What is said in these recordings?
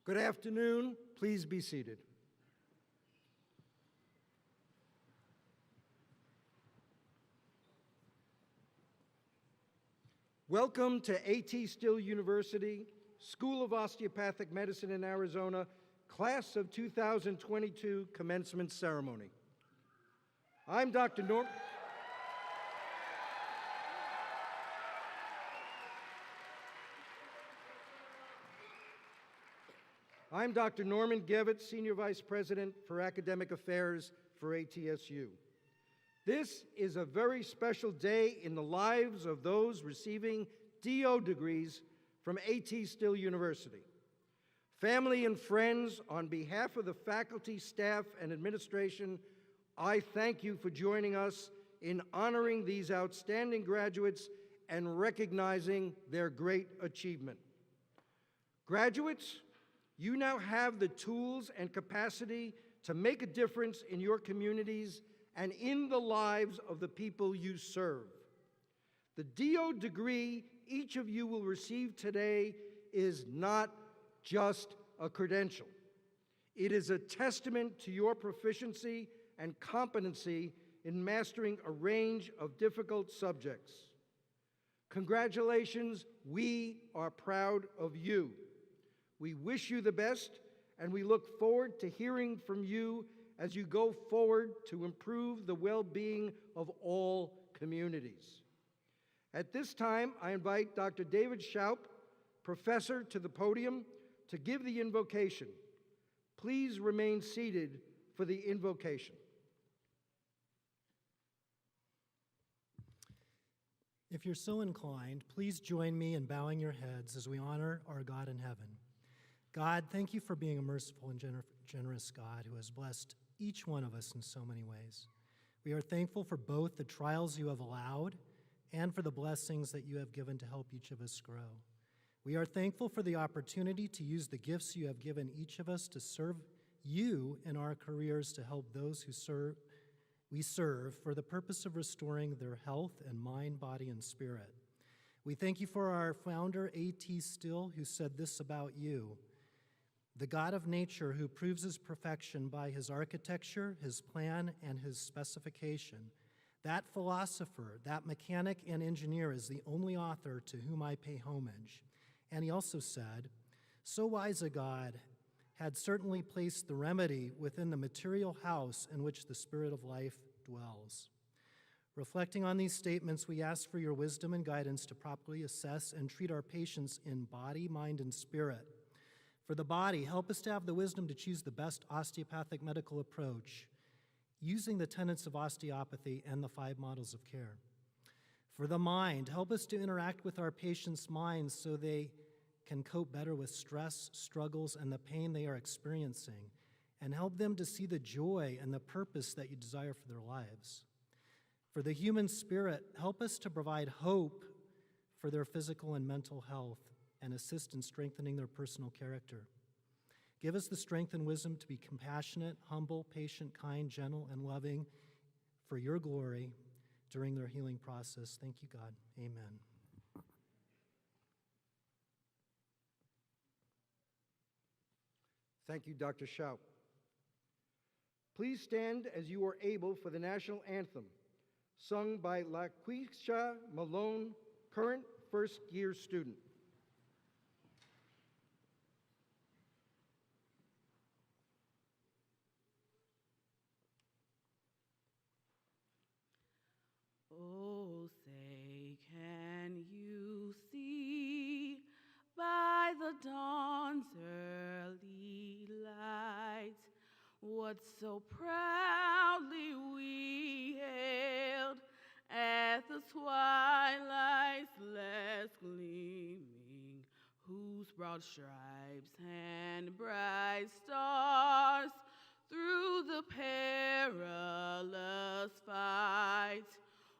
Good afternoon. Please be seated. Welcome to ATSU University, School of Osteopathic Medicine in Arizona, Class of 2022 Commencement Ceremony. I'm Dr. Norman Gevitz, Senior Vice President for Academic Affairs for ATSU. This is a very special day in the lives of those receiving DO degrees from ATSU University. Family and friends, on behalf of the faculty, staff, and administration, I thank you for joining us in honoring these outstanding graduates and recognizing their great achievement. Graduates, you now have the tools and capacity to make a difference in your communities and in the lives of the people you serve. The DO degree each of you will receive today is not just a credential. It is a testament to your proficiency and competency in mastering a range of difficult subjects. Congratulations, we are proud of you. We wish you the best, and we look forward to hearing from you as you go forward to improve the well-being of all communities. At this time, I invite Dr. David Schaup, professor, to the podium to give the invocation. Please remain seated for the invocation. If you're so inclined, please join me in bowing your heads as we honor our God in heaven. God, thank you for being a merciful and generous God who has blessed each one of us in so many ways. We are thankful for both the trials you have allowed and for the blessings that you have given to help each of us grow. We are thankful for the opportunity to use the gifts you have given each of us to serve you in our careers, to help those who we serve for the purpose of restoring their health and mind, body, and spirit. We thank you for our founder, A.T. Still, who said this about you: the God of nature who proves his perfection by his architecture, his plan, and his specification. That philosopher, that mechanic and engineer is the only author to whom I pay homage. And he also said, so wise a God had certainly placed the remedy within the material house in which the spirit of life dwells. Reflecting on these statements, we ask for your wisdom and guidance to properly assess and treat our patients in body, mind, and spirit. For the body, help us to have the wisdom to choose the best osteopathic medical approach, using the tenets of osteopathy and the 5 models of care. For the mind, help us to interact with our patients' minds so they can cope better with stress, struggles, and the pain they are experiencing, and help them to see the joy and the purpose that you desire for their lives. For the human spirit, help us to provide hope for their physical and mental health and assist in strengthening their personal character. Give us the strength and wisdom to be compassionate, humble, patient, kind, gentle, and loving for your glory during their healing process. Thank you, God. Amen. Thank you, Dr. Schaup. Please stand as you are able for the national anthem, sung by LaQuisha Malone, current first-year student. Oh, say, can you see by the dawn's early light what so proudly we hailed at the twilight's last gleaming, whose broad stripes and bright stars through the perilous fight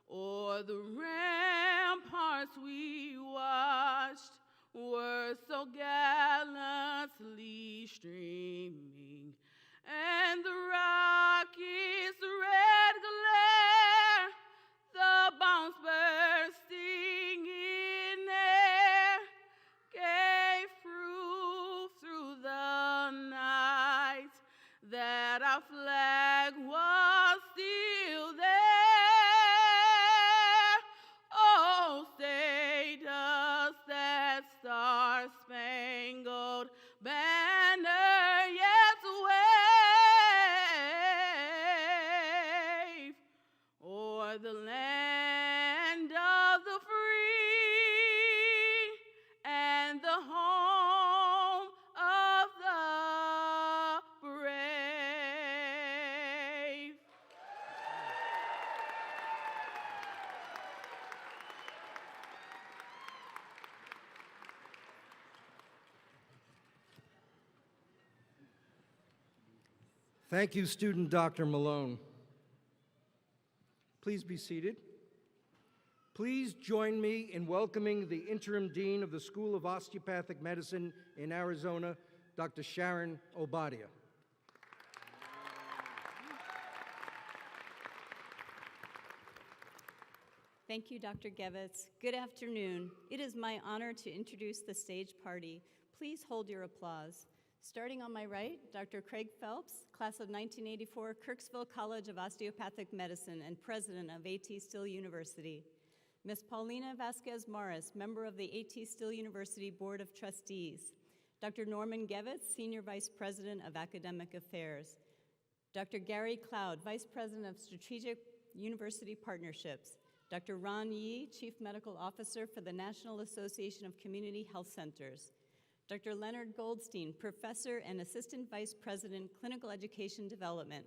o'er the ramparts we watched were so gallantly streaming, and the rocket's red glare, the bombs bursting in air, gave proof through the star-spangled banner yet wave o'er the land of the free and the home of the brave. Thank you, student Dr. Malone. Please be seated. Please join me in welcoming the Interim Dean of the School of Osteopathic Medicine in Arizona, Dr. Sharon Obadia. Thank you, Dr. Gevitz. Good afternoon. It is my honor to introduce the stage party. Please hold your applause. Starting on my right, Dr. Craig Phelps, class of 1984, Kirksville College of Osteopathic Medicine and president of A.T. Still University. Ms. Paulina Vasquez Morris, member of the A.T. Still University Board of Trustees. Dr. Norman Gevitz, senior vice president of academic affairs. Dr. Gary Cloud, vice president of strategic university partnerships. Dr. Ron Yee, chief medical officer for the National Association of Community Health Centers. Dr. Leonard Goldstein, professor and assistant vice president, clinical education development.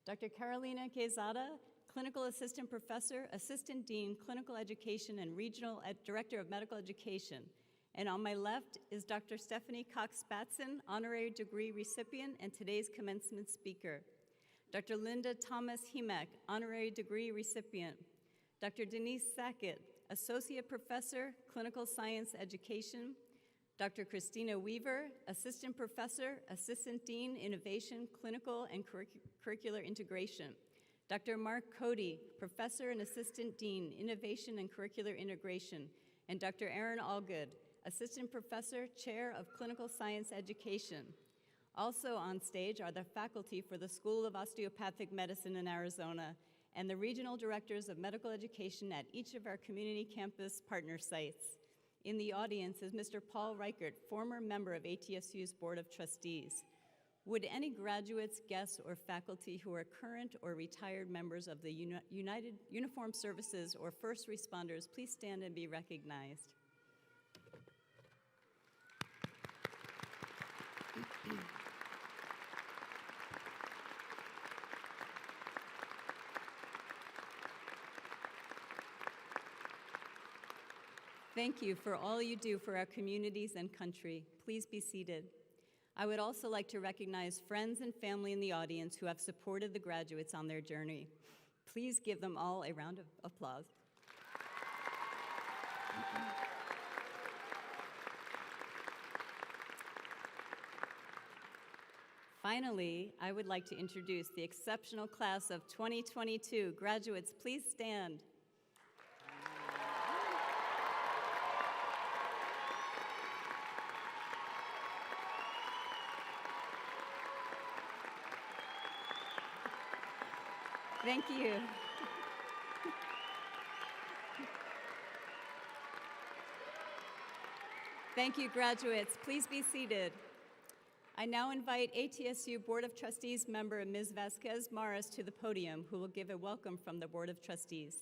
Dr. Carolina Quezada, clinical assistant professor, assistant dean, clinical education, and regional director of medical education. And on my left is Dr. Stephanie Cox-Batson, honorary degree recipient and today's commencement speaker. Dr. Linda Thomas-Hemek, honorary degree recipient. Dr. Denise Sackett, associate professor, clinical science education. Dr. Christina Weaver, assistant professor, assistant dean, innovation, clinical and curricular integration. Dr. Mark Cody, professor and assistant dean, innovation and curricular integration. And Dr. Aaron Allgood, assistant professor, chair of clinical science education. Also on stage are the faculty for the School of Osteopathic Medicine in Arizona and the regional directors of medical education at each of our community campus partner sites. In the audience is Mr. Paul Reichert, former member of ATSU's Board of Trustees. Would any graduates, guests, or faculty who are current or retired members of the United Uniformed Services or first responders please stand and be recognized? Thank you for all you do for our communities and country. Please be seated. I would also like to recognize friends and family in the audience who have supported the graduates on their journey. Please give them all a round of applause. Finally, I would like to introduce the exceptional class of 2022. Graduates, please stand. Thank you. Thank you, graduates. Please be seated. I now invite ATSU Board of Trustees member Ms. Vasquez Morris to the podium, who will give a welcome from the Board of Trustees.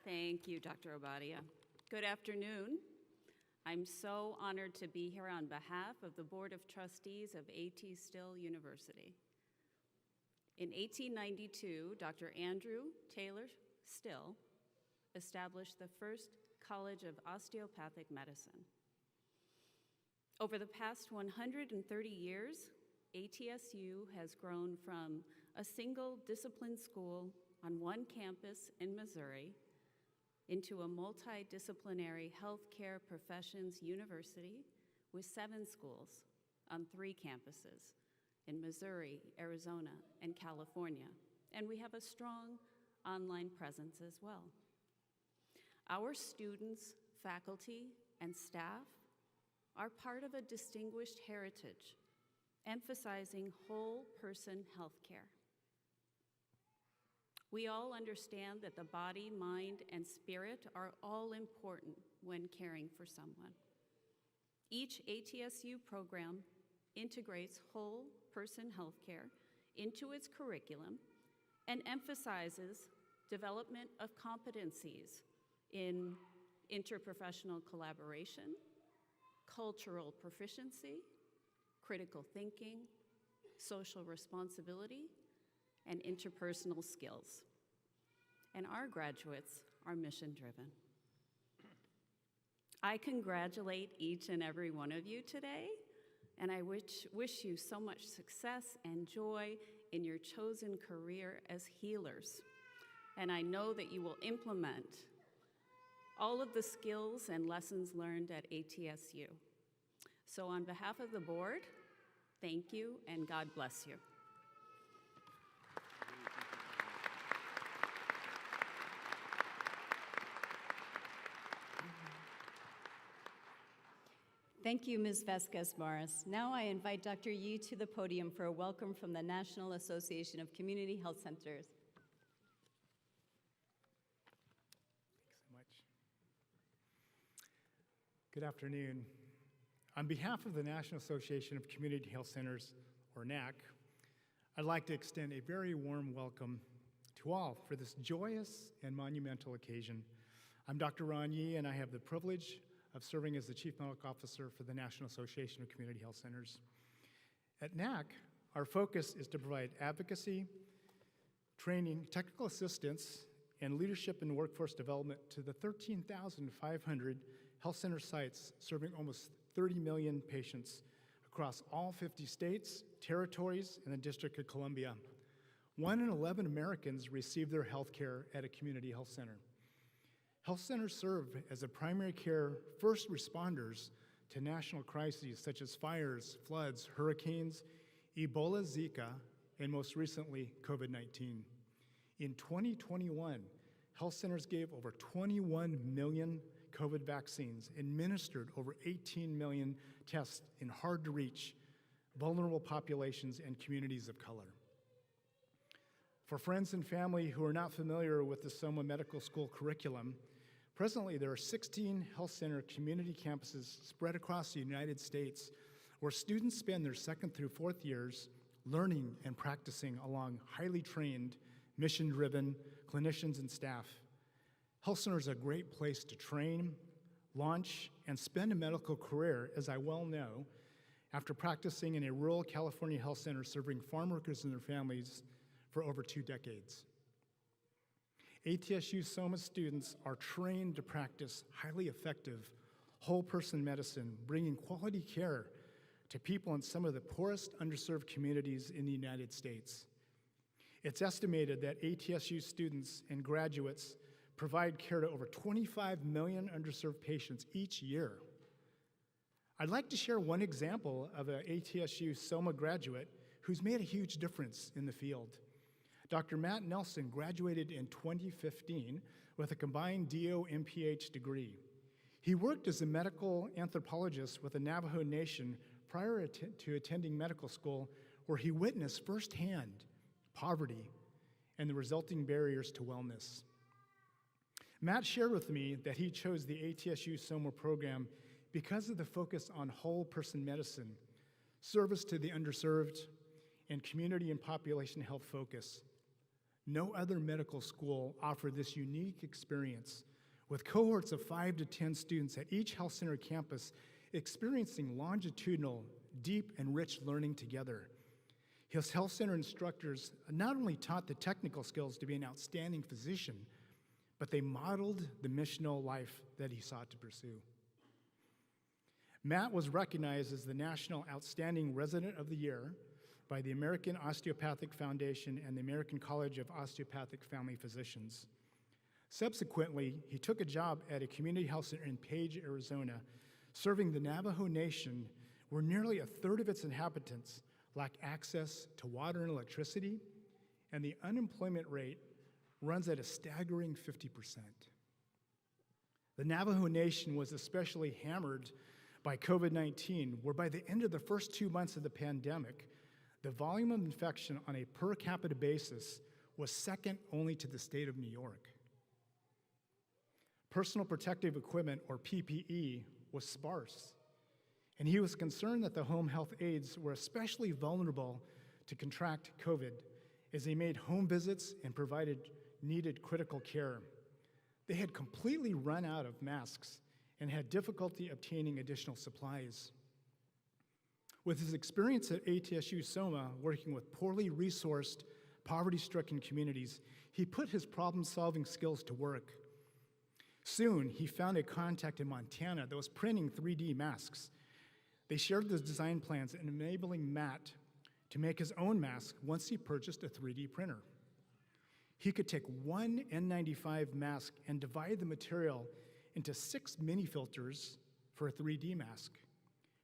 Thank you, Dr. Obadia. Good afternoon. I'm so honored to be here on behalf of the Board of Trustees of A.T. Still University. In 1892, Dr. Andrew Taylor Still established the first College of Osteopathic Medicine. Over the past 130 years, ATSU has grown from a single discipline school on one campus in Missouri into a multidisciplinary healthcare professions university with 7 schools on 3 campuses in Missouri, Arizona, and California. And we have a strong online presence as well. Our students, faculty, and staff are part of a distinguished heritage, emphasizing whole person healthcare. We all understand that the body, mind, and spirit are all important when caring for someone. Each ATSU program integrates whole person healthcare into its curriculum and emphasizes development of competencies in interprofessional collaboration, cultural proficiency, critical thinking, social responsibility, and interpersonal skills. And our graduates are mission-driven. I congratulate each and every one of you today, and I wish you so much success and joy in your chosen career as healers. And I know that you will implement all of the skills and lessons learned at ATSU. So on behalf of the board, thank you and God bless you. Thank you, Ms. Vasquez-Morris. Now I invite Dr. Yi to the podium for a welcome from the National Association of Community Health Centers. Thanks so much. Good afternoon. On behalf of the National Association of Community Health Centers, or NAC, I'd like to extend a very warm welcome to all for this joyous and monumental occasion. I'm Dr. Ron Yi, and I have the privilege of serving as the Chief Medical Officer for the National Association of Community Health Centers. At NAC, our focus is to provide advocacy, training, technical assistance, and leadership and workforce development to the 13,500 health center sites serving almost 30 million patients across all 50 states, territories, and the District of Columbia. 1 in 11 Americans receive their health care at a community health center. Health centers serve as a primary care first responders to national crises such as fires, floods, hurricanes, Ebola, Zika, and most recently, COVID-19. In 2021, health centers gave over 21 million COVID vaccines, administered over 18 million tests in hard-to-reach, vulnerable populations and communities of color. For friends and family who are not familiar with the SOMA Medical School curriculum, presently there are 16 health center community campuses spread across the United States where students spend their 2nd through 4th years learning and practicing along highly trained, mission-driven clinicians and staff. Health centers are a great place to train, launch, and spend a medical career, as I well know, after practicing in a rural California health center serving farm workers and their families for over 2 decades. ATSU SOMA students are trained to practice highly effective whole-person medicine, bringing quality care to people in some of the poorest underserved communities in the United States. It's estimated that ATSU students and graduates provide care to over 25 million underserved patients each year. I'd like to share one example of an ATSU SOMA graduate who's made a huge difference in the field. Dr. Matt Nelson graduated in 2015 with a combined DO-MPH degree. He worked as a medical anthropologist with the Navajo Nation prior to attending medical school, where he witnessed firsthand poverty and the resulting barriers to wellness. Matt shared with me that he chose the ATSU SOMA program because of the focus on whole person medicine, service to the underserved, and community and population health focus. No other medical school offered this unique experience, with cohorts of 5 to 10 students at each health center campus experiencing longitudinal, deep, and rich learning together. His health center instructors not only taught the technical skills to be an outstanding physician, but they modeled the missional life that he sought to pursue. Matt was recognized as the National Outstanding Resident of the Year by the American Osteopathic Foundation and the American College of Osteopathic Family Physicians. Subsequently, he took a job at a community health center in Page, Arizona, serving the Navajo Nation, where nearly a third of its inhabitants lack access to water and electricity, and the unemployment rate runs at a staggering 50%. The Navajo Nation was especially hammered by COVID-19, where by the end of the first 2 months of the pandemic, the volume of infection on a per capita basis was second only to the state of New York. Personal protective equipment, or PPE, was sparse, and he was concerned that the home health aides were especially vulnerable to contract COVID as they made home visits and provided needed critical care. They had completely run out of masks and had difficulty obtaining additional supplies. With his experience at ATSU SOMA working with poorly resourced, poverty-stricken communities, he put his problem-solving skills to work. Soon, he found a contact in Montana that was printing 3D masks. They shared the design plans and enabling Matt to make his own mask once he purchased a 3D printer. He could take one N95 mask and divide the material into 6 mini filters for a 3D mask,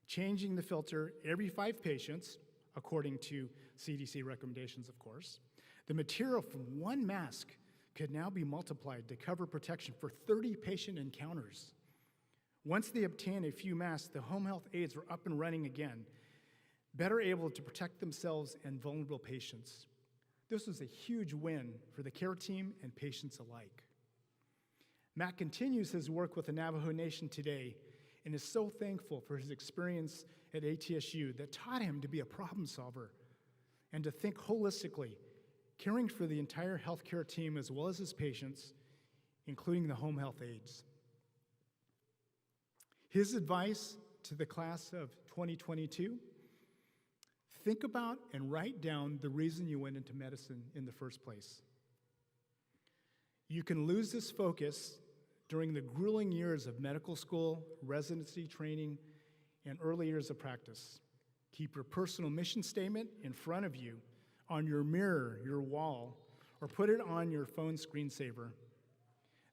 changing the filter every 5 patients, according to CDC recommendations, of course. The material from one mask could now be multiplied to cover protection for 30 patient encounters. Once they obtained a few masks, the home health aides were up and running again, better able to protect themselves and vulnerable patients. This was a huge win for the care team and patients alike. Matt continues his work with the Navajo Nation today and is so thankful for his experience at ATSU that taught him to be a problem solver and to think holistically, caring for the entire healthcare team as well as his patients, including the home health aides. His advice to the class of 2022: think about and write down the reason you went into medicine in the first place. You can lose this focus during the grueling years of medical school, residency training, and early years of practice. Keep your personal mission statement in front of you, on your mirror, your wall, or put it on your phone screensaver.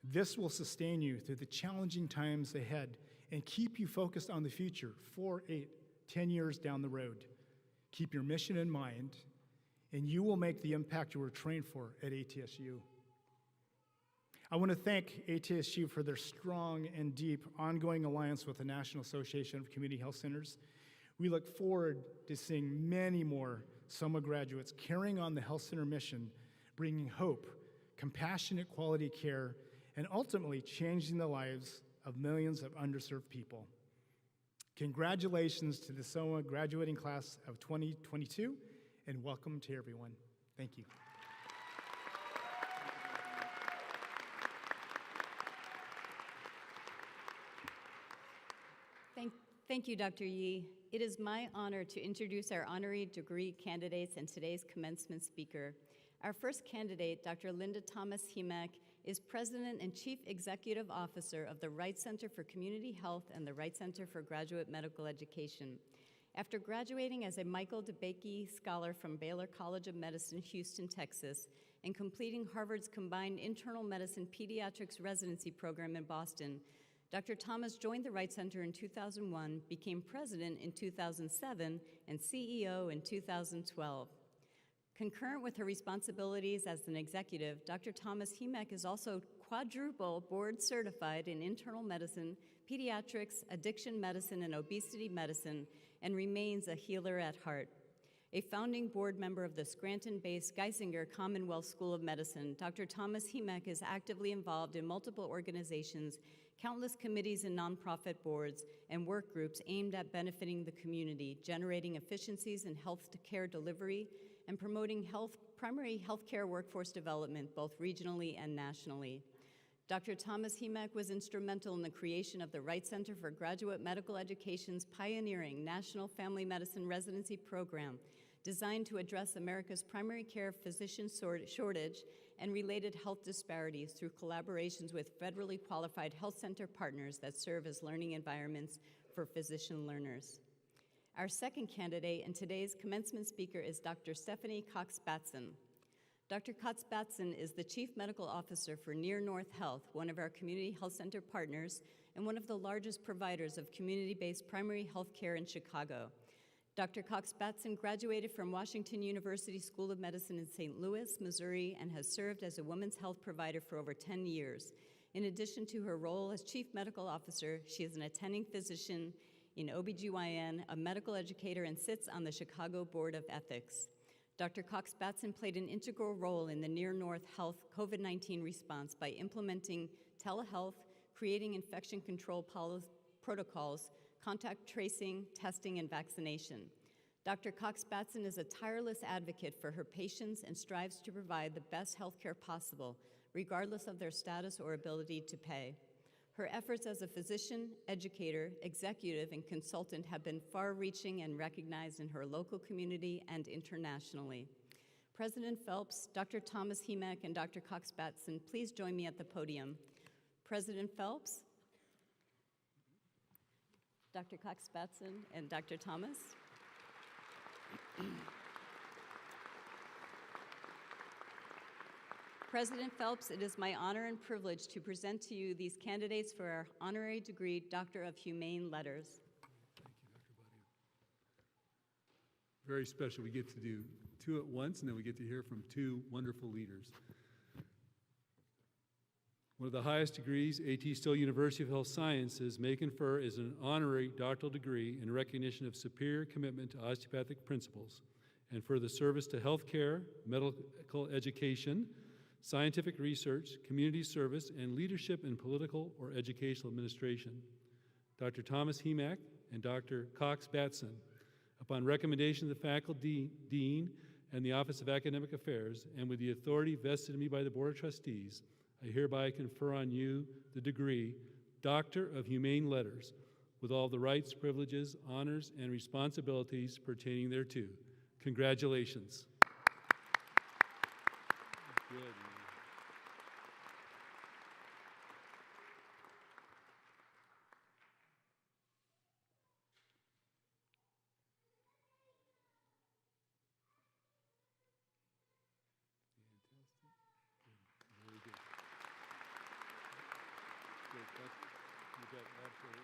This will sustain you through the challenging times ahead and keep you focused on the future 4, 8, 10 years down the road. Keep your mission in mind, and you will make the impact you were trained for at ATSU. I want to thank ATSU for their strong and deep ongoing alliance with the National Association of Community Health Centers. We look forward to seeing many more SOMA graduates carrying on the health center mission, bringing hope, compassionate quality care, and ultimately changing the lives of millions of underserved people. Congratulations to the SOMA graduating class of 2022, and welcome to everyone. Thank you. Thank you, Dr. Yee. It is my honor to introduce our honorary degree candidates and today's commencement speaker. Our first candidate, Dr. Linda Thomas Hemek, is President and Chief Executive Officer of the Wright Center for Community Health and the Wright Center for Graduate Medical Education. After graduating as a Michael DeBakey Scholar from Baylor College of Medicine, Houston, Texas, and completing Harvard's Combined Internal Medicine Pediatrics Residency Program in Boston, Dr. Thomas joined the Wright Center in 2001, became president in 2007, and CEO in 2012. Concurrent with her responsibilities as an executive, Dr. Thomas Hemek is also quadruple board certified in internal medicine, pediatrics, addiction medicine, and obesity medicine, and remains a healer at heart. A founding board member of the Scranton-based Geisinger Commonwealth School of Medicine, Dr. Thomas Hemek is actively involved in multiple organizations, countless committees and nonprofit boards, and work groups aimed at benefiting the community, generating efficiencies in health care delivery, and promoting primary health care workforce development, both regionally and nationally. Dr. Thomas Hemek was instrumental in the creation of the Wright Center for Graduate Medical Education's pioneering National Family Medicine Residency Program, designed to address America's primary care physician shortage and related health disparities through collaborations with federally qualified health center partners that serve as learning environments for physician learners. Our second candidate and today's commencement speaker is Dr. Stephanie Cox-Batson. Dr. Cox-Batson is the Chief Medical Officer for Near North Health, one of our community health center partners and one of the largest providers of community-based primary health care in Chicago. Dr. Cox-Batson graduated from Washington University School of Medicine in St. Louis, Missouri, and has served as a women's health provider for over 10 years. In addition to her role as Chief Medical Officer, she is an attending physician in OBGYN, a medical educator, and sits on the Chicago Board of Ethics. Dr. Cox-Batson played an integral role in the Near North Health COVID-19 response by implementing telehealth, creating infection control protocols, contact tracing, testing, and vaccination. Dr. Cox-Batson is a tireless advocate for her patients and strives to provide the best health care possible, regardless of their status or ability to pay. Her efforts as a physician, educator, executive, and consultant have been far-reaching and recognized in her local community and internationally. President Phelps, Dr. Thomas Hemek, and Dr. Cox-Batson, please join me at the podium. President Phelps, Dr. Cox-Batson, and Dr. Thomas. President Phelps, it is my honor and privilege to present to you these candidates for our honorary degree, Doctor of Humane Letters. Thank you, Dr. Badia. Very special. We get to do two at once, and then we get to hear from two wonderful leaders. One of the highest degrees AT University of Health Sciences may confer is an honorary doctoral degree in recognition of superior commitment to osteopathic principles and for the service to healthcare, medical education, scientific research, community service, and leadership in political or educational administration. Dr. Thomas Hemek and Dr. Cox-Batson, upon recommendation of the faculty dean and the Office of Academic Affairs, and with the authority vested in me by the Board of Trustees, I hereby confer on you the degree Doctor of Humane Letters, with all the rights, privileges, honors, and responsibilities pertaining thereto. Congratulations. Good. Very good. Good. You bet, absolutely.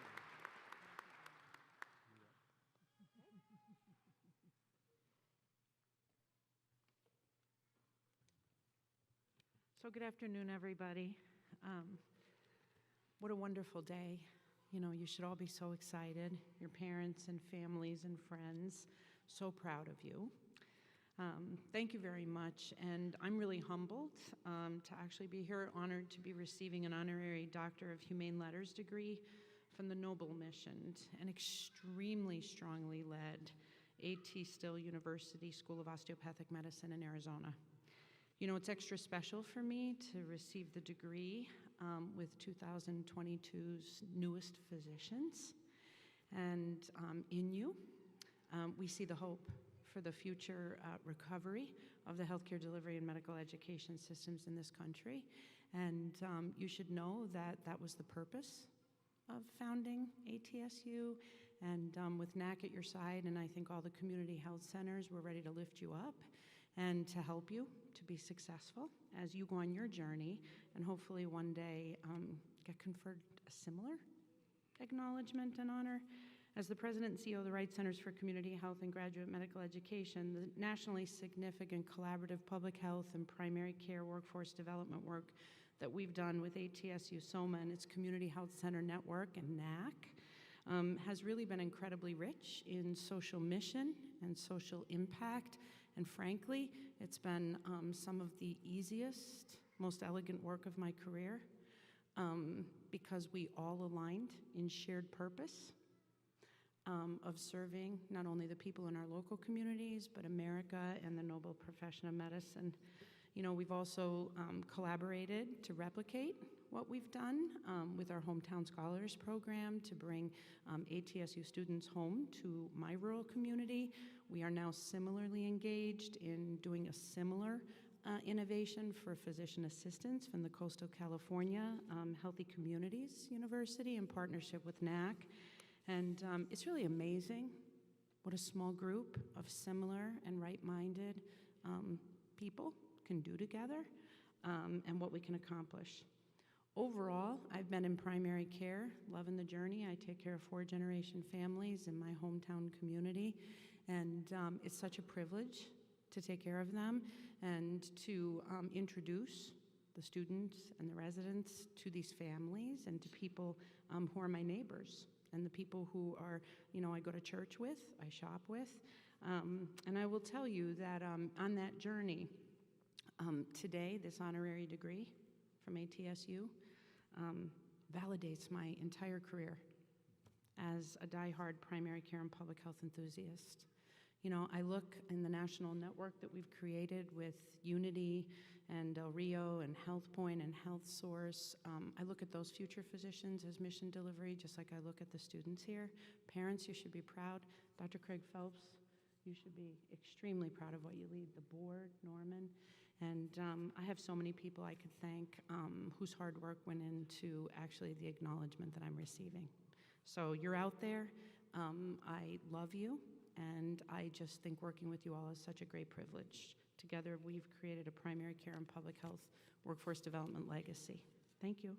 So good afternoon, everybody. What a wonderful day. You know, you should all be so excited, your parents and families and friends, so proud of you. Thank you very much, and I'm really humbled to actually be here, honored to be receiving an honorary Doctor of Humane Letters degree from the Noble Mission, an extremely strongly led AT University School of Osteopathic Medicine in Arizona. You know, it's extra special for me to receive the degree with 2022's newest physicians. And in you, we see the hope for the future recovery of the healthcare delivery and medical education systems in this country. And you should know that that was the purpose of founding ATSU. And with NAC at your side, and I think all the community health centers, we're ready to lift you up and to help you to be successful as you go on your journey and hopefully one day get conferred a similar acknowledgement and honor. As the President and CEO of the Wright Centers for Community Health and Graduate Medical Education, the nationally significant collaborative public health and primary care workforce development work that we've done with ATSU SOMA and its Community Health Center Network and NAC has really been incredibly rich in social mission and social impact. And frankly, it's been some of the easiest, most elegant work of my career because we all aligned in shared purpose of serving not only the people in our local communities, but America and the noble profession of medicine. You know, we've also collaborated to replicate what we've done with our Hometown Scholars program to bring ATSU students home to my rural community. We are now similarly engaged in doing a similar innovation for physician assistants from the Coastal California Healthy Communities University in partnership with NAC. And it's really amazing what a small group of similar and right-minded people can do together and what we can accomplish. Overall, I've been in primary care, loving the journey. I take care of 4-generation families in my hometown community, and it's such a privilege to take care of them and to introduce the students and the residents to these families and to people who are my neighbors and the people who are, you know, I go to church with, I shop with. And I will tell you that on that journey, today, this honorary degree from ATSU validates my entire career as a diehard primary care and public health enthusiast. You know, I look in the national network that we've created with Unity and Del Rio and HealthPoint and HealthSource. I look at those future physicians as mission delivery, just like I look at the students here. Parents, you should be proud. Dr. Craig Phelps, you should be extremely proud of what you lead, the board, Norman. And I have so many people I could thank whose hard work went into actually the acknowledgement that I'm receiving. So you're out there. I love you, and I just think working with you all is such a great privilege. Together, we've created a primary care and public health workforce development legacy. Thank you.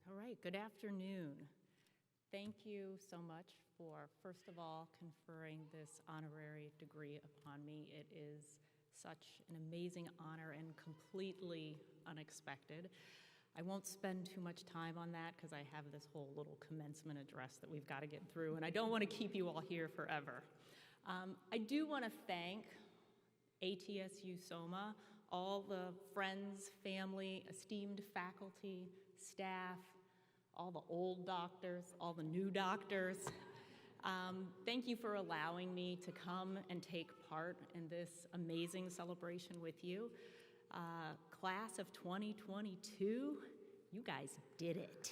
All right, good afternoon. Thank you so much for, first of all, conferring this honorary degree upon me. It is such an amazing honor and completely unexpected. I won't spend too much time on that because I have this whole little commencement address that we've got to get through, and I don't want to keep you all here forever. I do want to thank ATSU SOMA, all the friends, family, esteemed faculty, staff, all the old doctors, all the new doctors. Thank you for allowing me to come and take part in this amazing celebration with you. Class of 2022, you guys did it.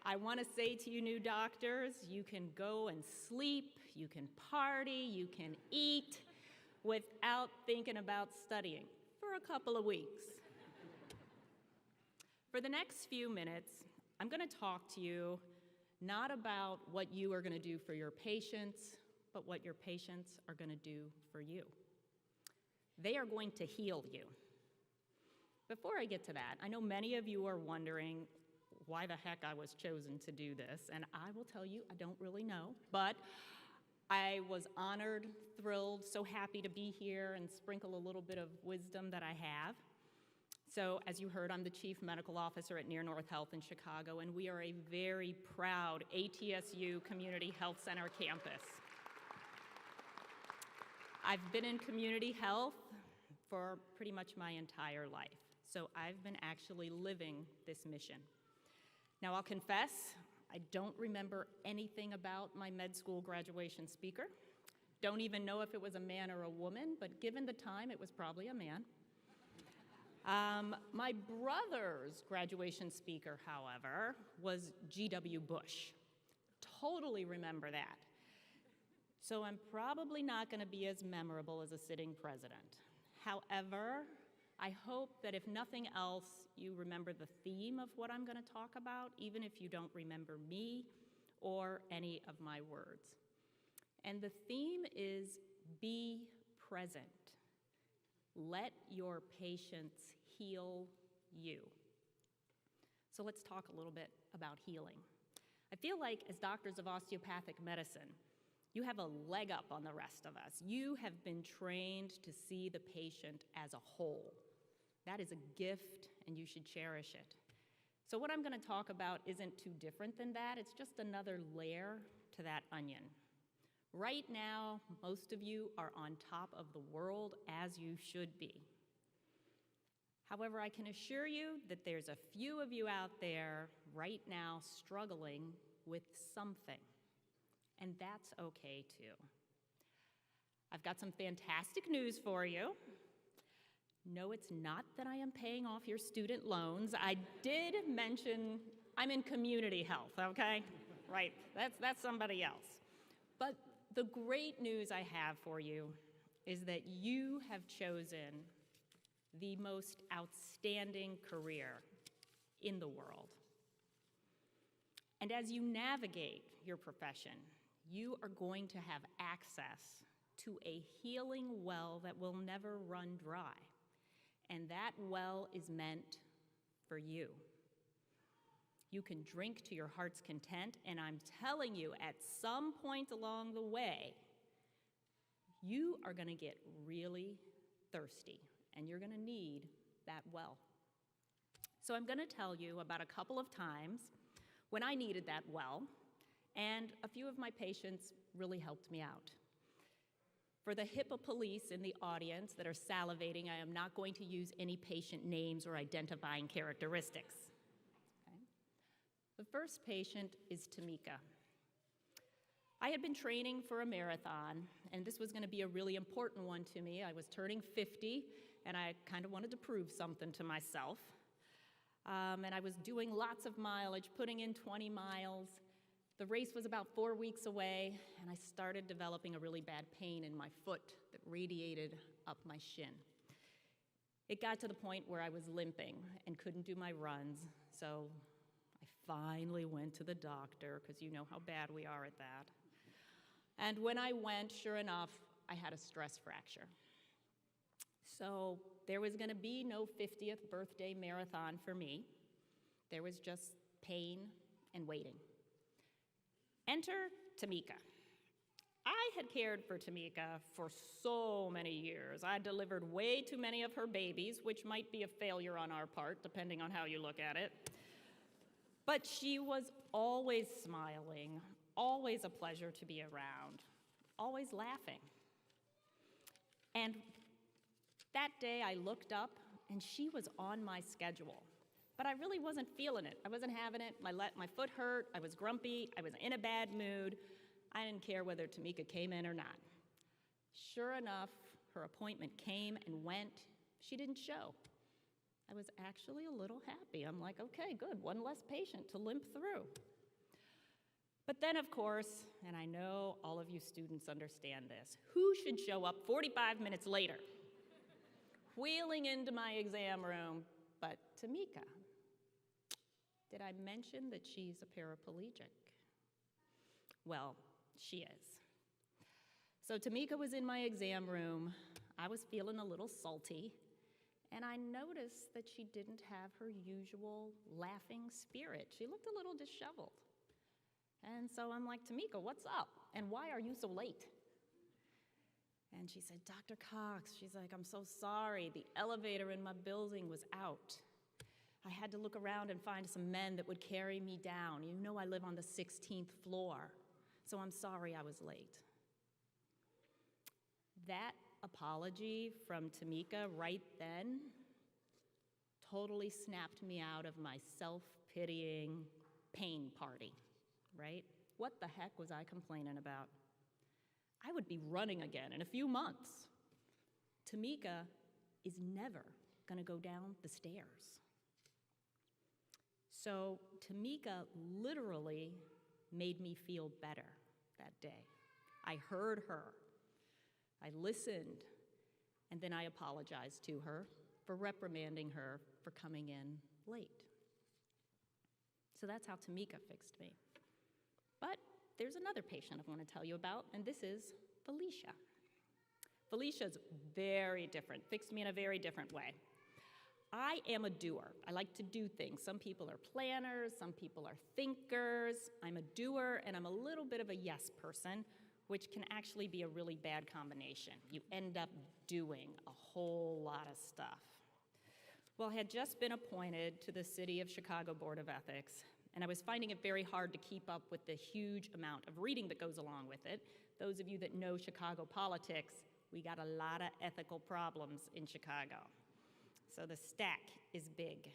I want to say to you new doctors, you can go and sleep, you can party, you can eat without thinking about studying for a couple of weeks. For the next few minutes, I'm going to talk to you not about what you are going to do for your patients, but what your patients are going to do for you. They are going to heal you. Before I get to that, I know many of you are wondering why the heck I was chosen to do this, and I will tell you, I don't really know, but I was honored, thrilled, so happy to be here and sprinkle a little bit of wisdom that I have. So, as you heard, I'm the Chief Medical Officer at Near North Health in Chicago, and we are a very proud ATSU Community Health Center campus. I've been in community health for pretty much my entire life, so I've been actually living this mission. Now, I'll confess, I don't remember anything about my med school graduation speaker. Don't even know if it was a man or a woman, but given the time, it was probably a man. My brother's graduation speaker, however, was G.W. Bush. Totally remember that. So I'm probably not going to be as memorable as a sitting president. However, I hope that if nothing else, you remember the theme of what I'm going to talk about, even if you don't remember me or any of my words. And the theme is be present. Let your patients heal you. So let's talk a little bit about healing. I feel like as doctors of osteopathic medicine, you have a leg up on the rest of us. You have been trained to see the patient as a whole. That is a gift, and you should cherish it. So what I'm going to talk about isn't too different than that. It's just another layer to that onion. Right now, most of you are on top of the world, as you should be. However, I can assure you that there's a few of you out there right now struggling with something, and that's okay too. I've got some fantastic news for you. No, it's not that I am paying off your student loans. I did mention I'm in community health, okay? Right, that's somebody else. But the great news I have for you is that you have chosen the most outstanding career in the world. And as you navigate your profession, you are going to have access to a healing well that will never run dry. And that well is meant for you. You can drink to your heart's content, and I'm telling you, at some point along the way, you are going to get really thirsty, and you're going to need that well. So I'm going to tell you about a couple of times when I needed that well, and a few of my patients really helped me out. For the HIPAA police in the audience that are salivating, I am not going to use any patient names or identifying characteristics. Okay? The first patient is Tamika. I had been training for a marathon, and this was going to be a really important one to me. I was turning 50, and I kind of wanted to prove something to myself. And I was doing lots of mileage, putting in 20 miles. The race was about 4 weeks away, and I started developing a really bad pain in my foot that radiated up my shin. It got to the point where I was limping and couldn't do my runs, so I finally went to the doctor, because you know how bad we are at that. And when I went, sure enough, I had a stress fracture. So there was going to be no 50th birthday marathon for me. There was just pain and waiting. Enter Tamika. I had cared for Tamika for so many years. I delivered way too many of her babies, which might be a failure on our part, depending on how you look at it. But she was always smiling, always a pleasure to be around, always laughing. And that day I looked up, and she was on my schedule. But I really wasn't feeling it. I wasn't having it. My foot hurt. I was grumpy. I was in a bad mood. I didn't care whether Tamika came in or not. Sure enough, her appointment came and went. She didn't show. I was actually a little happy. I'm like, okay, good, one less patient to limp through. But then, of course, and I know all of you students understand this, who should show up 45 minutes later? Wheeling into my exam room, but Tamika. Did I mention that she's a paraplegic? Well, she is. So Tamika was in my exam room. I was feeling a little salty, and I noticed that she didn't have her usual laughing spirit. She looked a little disheveled. And so I'm like, Tamika, what's up? And why are you so late? And she said, Dr. Cox, she's like, I'm so sorry. The elevator in my building was out. I had to look around and find some men that would carry me down. You know I live on the 16th floor, so I'm sorry I was late. That apology from Tamika right then totally snapped me out of my self-pitying pain party, right? What the heck was I complaining about? I would be running again in a few months. Tamika is never going to go down the stairs. So Tamika literally made me feel better that day. I heard her, I listened, and then I apologized to her for reprimanding her for coming in late. So that's how Tamika fixed me. But there's another patient I want to tell you about, and this is Felicia. Felicia's very different, fixed me in a very different way. I am a doer. I like to do things. Some people are planners, some people are thinkers. I'm a doer, and I'm a little bit of a yes person, which can actually be a really bad combination. You end up doing a whole lot of stuff. Well, I had just been appointed to the City of Chicago Board of Ethics, and I was finding it very hard to keep up with the huge amount of reading that goes along with it. Those of you that know Chicago politics, we got a lot of ethical problems in Chicago. So the stack is big.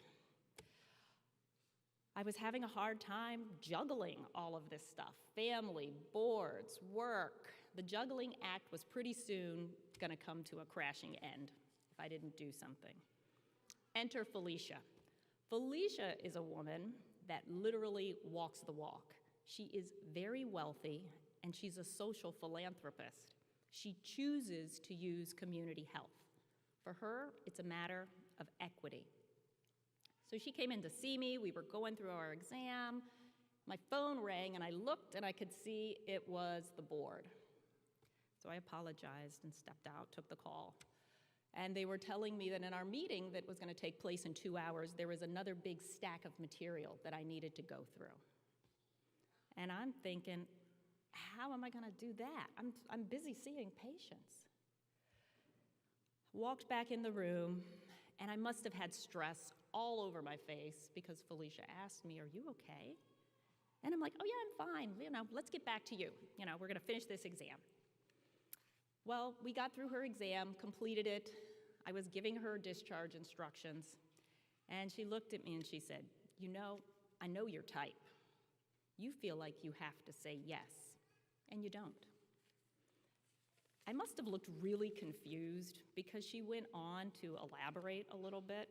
I was having a hard time juggling all of this stuff, family, boards, work. The juggling act was pretty soon going to come to a crashing end if I didn't do something. Enter Felicia. Felicia is a woman that literally walks the walk. She is very wealthy, and she's a social philanthropist. She chooses to use community health. For her, it's a matter of equity. So she came in to see me. We were going through our exam. My phone rang, and I looked, and I could see it was the board. So I apologized and stepped out, took the call. And they were telling me that in our meeting that was going to take place in 2 hours, there was another big stack of material that I needed to go through. And I'm thinking, how am I going to do that? I'm busy seeing patients. Walked back in the room, and I must have had stress all over my face because Felicia asked me, "Are you okay?" And I'm like, "Oh yeah, I'm fine. Let's get back to you. We're going to finish this exam." Well, we got through her exam, completed it. I was giving her discharge instructions, and she looked at me and she said, "I know your type. You feel like you have to say yes, and you don't." I must have looked really confused because she went on to elaborate a little bit,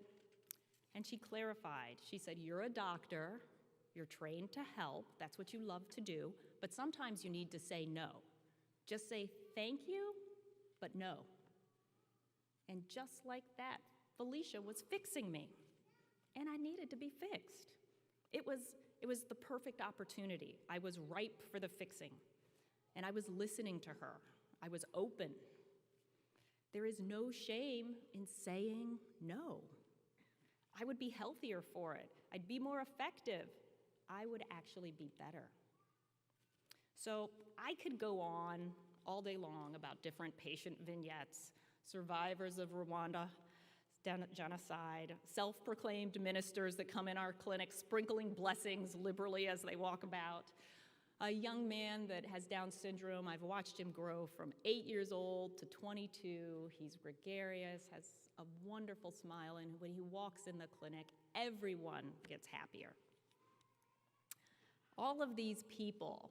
and she clarified. She said, "You're a doctor, you're trained to help, that's what you love to do, but sometimes you need to say no. Just say thank you, but no." And just like that, Felicia was fixing me, and I needed to be fixed. It was the perfect opportunity. I was ripe for the fixing, and I was listening to her. I was open. There is no shame in saying no. I would be healthier for it. I'd be more effective. I would actually be better. So I could go on all day long about different patient vignettes, survivors of Rwanda genocide, self-proclaimed ministers that come in our clinic sprinkling blessings liberally as they walk about, a young man that has Down syndrome. I've watched him grow from 8 years old to 22. He's gregarious, has a wonderful smile, and when he walks in the clinic, everyone gets happier. All of these people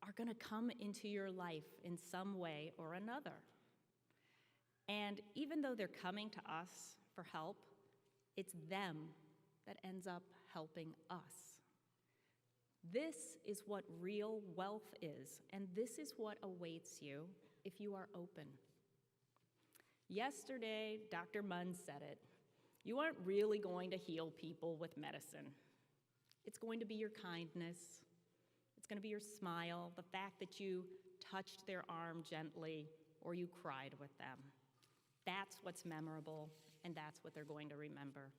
are going to come into your life in some way or another. And even though they're coming to us for help, it's them that ends up helping us. This is what real wealth is, and this is what awaits you if you are open. Yesterday, Dr. Munn said it. You aren't really going to heal people with medicine. It's going to be your kindness. It's going to be your smile, the fact that you touched their arm gently or you cried with them. That's what's memorable, and that's what they're going to remember.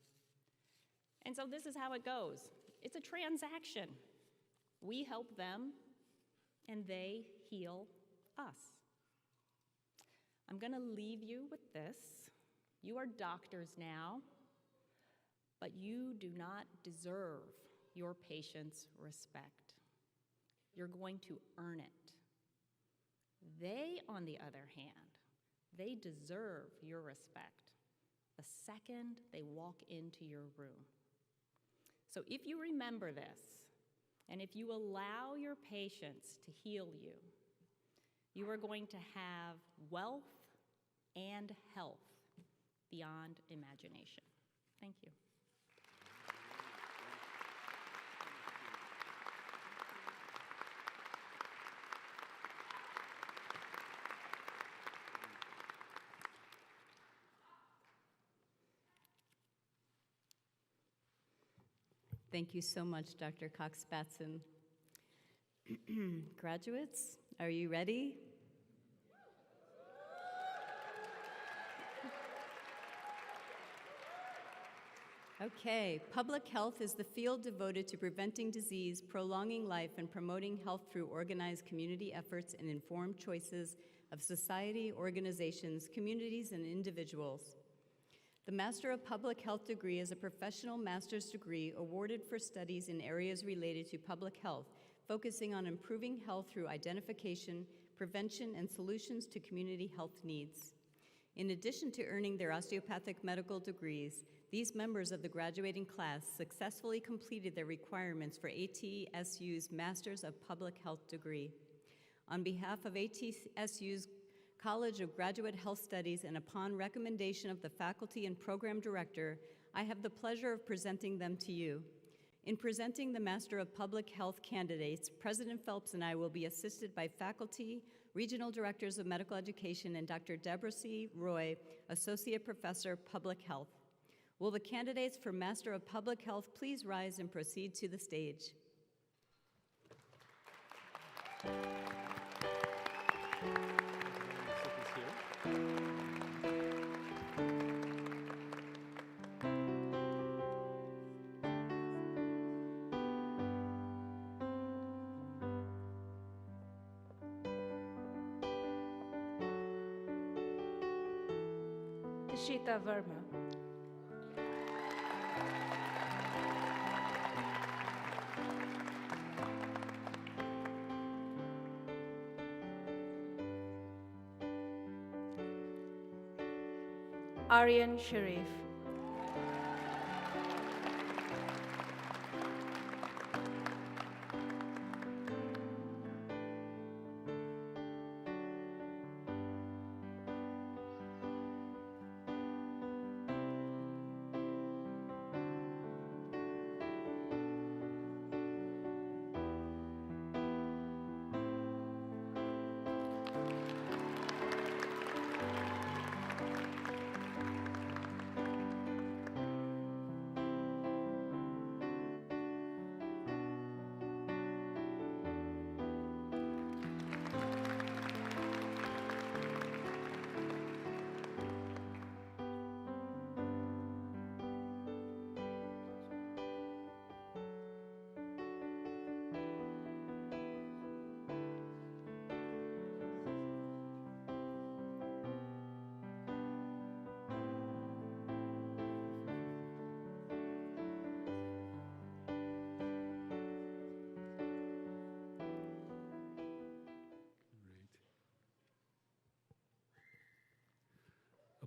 And so this is how it goes. It's a transaction. We help them, and they heal us. I'm going to leave you with this. You are doctors now, but you do not deserve your patients' respect. You're going to earn it. They, on the other hand, they deserve your respect the second they walk into your room. So if you remember this, and if you allow your patients to heal you, you are going to have wealth and health beyond imagination. Thank you. Thank you so much, Dr. Cox-Batson. Graduates, are you ready? Okay, public health is the field devoted to preventing disease, prolonging life, and promoting health through organized community efforts and informed choices of society, organizations, communities, and individuals. The Master of Public Health degree is a professional master's degree awarded for studies in areas related to public health, focusing on improving health through identification, prevention, and solutions to community health needs. In addition to earning their osteopathic medical degrees, these members of the graduating class successfully completed their requirements for ATSU's Masters of Public Health degree. On behalf of ATSU's College of Graduate Health Studies, and upon recommendation of the faculty and program director, I have the pleasure of presenting them to you. In presenting the Master of Public Health candidates, President Phelps and I will be assisted by faculty, regional directors of medical education, and Dr. Deborah C. Roy, Associate Professor, Public Health. Will the candidates for Master of Public Health please rise and proceed to the stage? Rishita Verma. Aryan Sharif.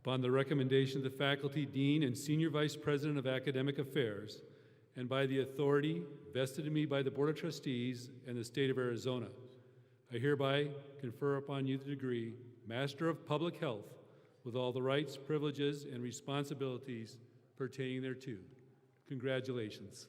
Upon the recommendation of the faculty, dean, and senior vice president of academic affairs, and by the authority vested in me by the Board of Trustees and the state of Arizona, I hereby confer upon you the degree Master of Public Health with all the rights, privileges, and responsibilities pertaining thereto. Congratulations.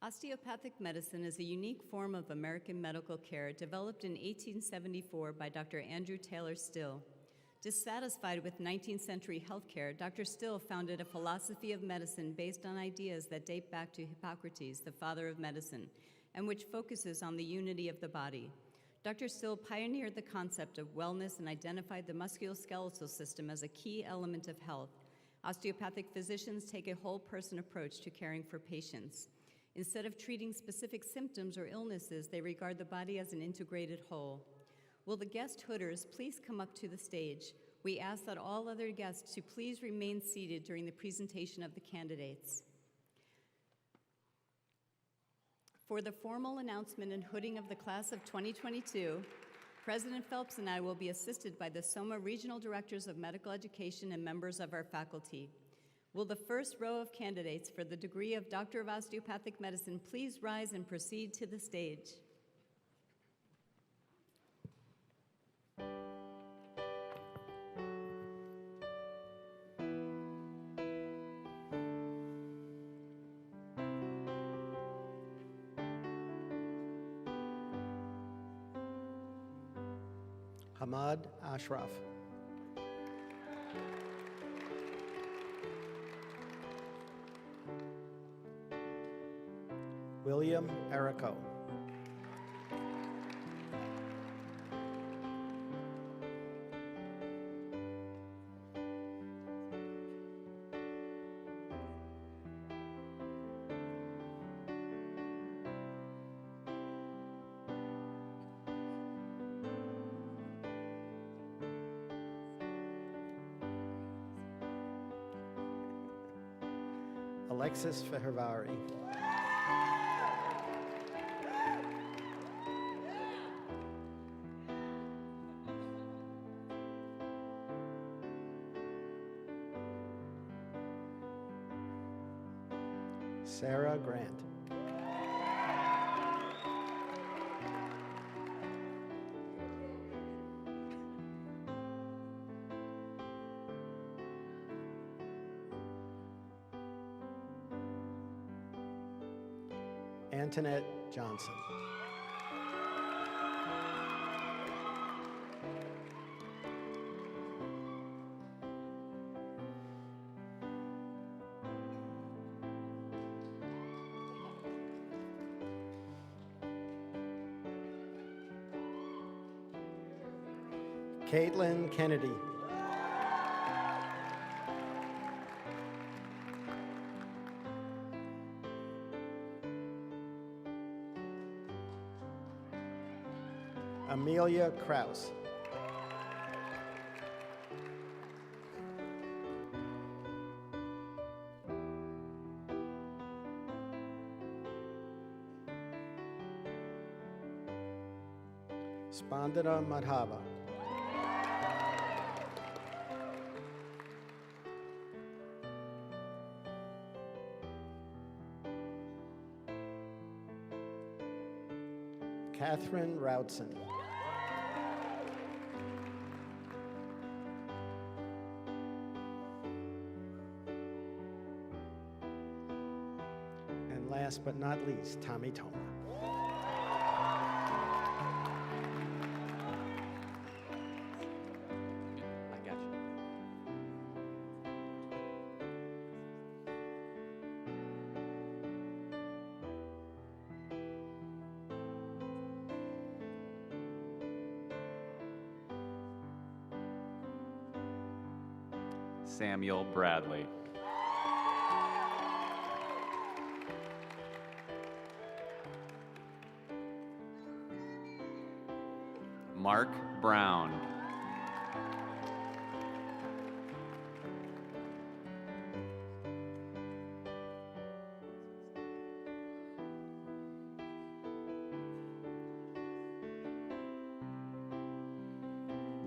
Osteopathic medicine is a unique form of American medical care developed in 1874 by Dr. Andrew Taylor Still. Dissatisfied with 19th century healthcare, Dr. Still founded a philosophy of medicine based on ideas that date back to Hippocrates, the father of medicine, and which focuses on the unity of the body. Dr. Still pioneered the concept of wellness and identified the musculoskeletal system as a key element of health. Osteopathic physicians take a whole person approach to caring for patients. Instead of treating specific symptoms or illnesses, they regard the body as an integrated whole. Will the guest hooders please come up to the stage? We ask that all other guests to please remain seated during the presentation of the candidates. For the formal announcement and hooding of the class of 2022, President Phelps and I will be assisted by the SOMA Regional Directors of Medical Education and members of our faculty. Will the first row of candidates for the degree of Doctor of Osteopathic Medicine please rise and proceed to the stage? Hamad Ashraf. William Erico. Alexis Fehervari. Sarah Grant. Antoinette Johnson. Caitlin Kennedy. Amelia Kraus. Spandana Madhava. Catherine Routson. And last but not least, Tommy Toma. I got you. Samuel Bradley. Mark Brown.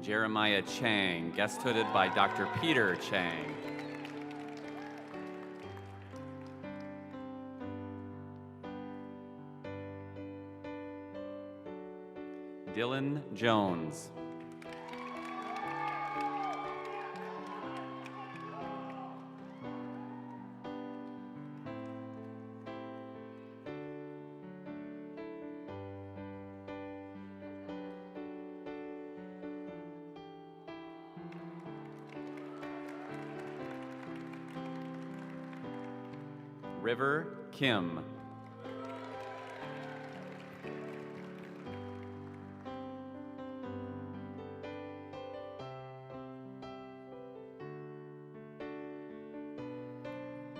Jeremiah Chang, guest hooded by Dr. Peter Chang. Dylan Jones. River Kim.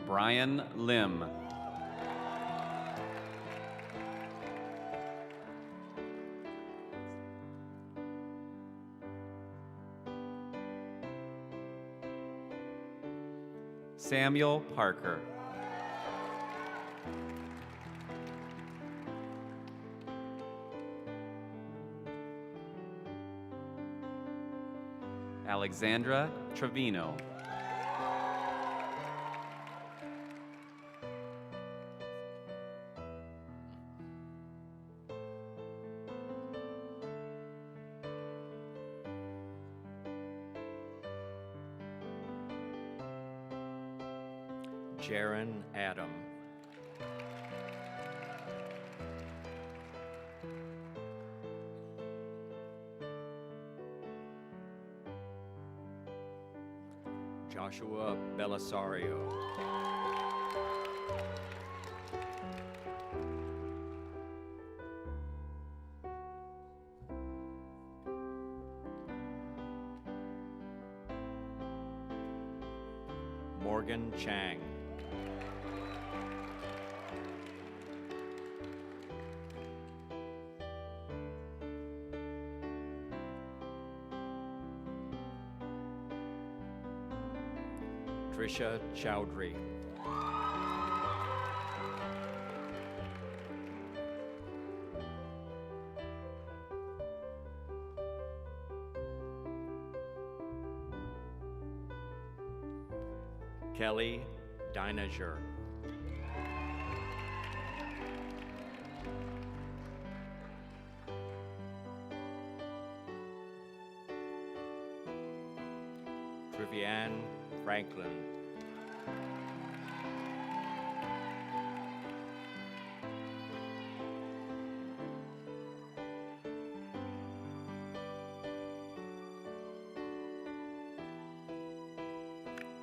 Brian Lim. Samuel Parker. Alexandra Trevino. Jaron Adam. Joshua Belisario. Morgan Chang. Trisha Chowdhury. Kelly Dinager. Trivianne Franklin.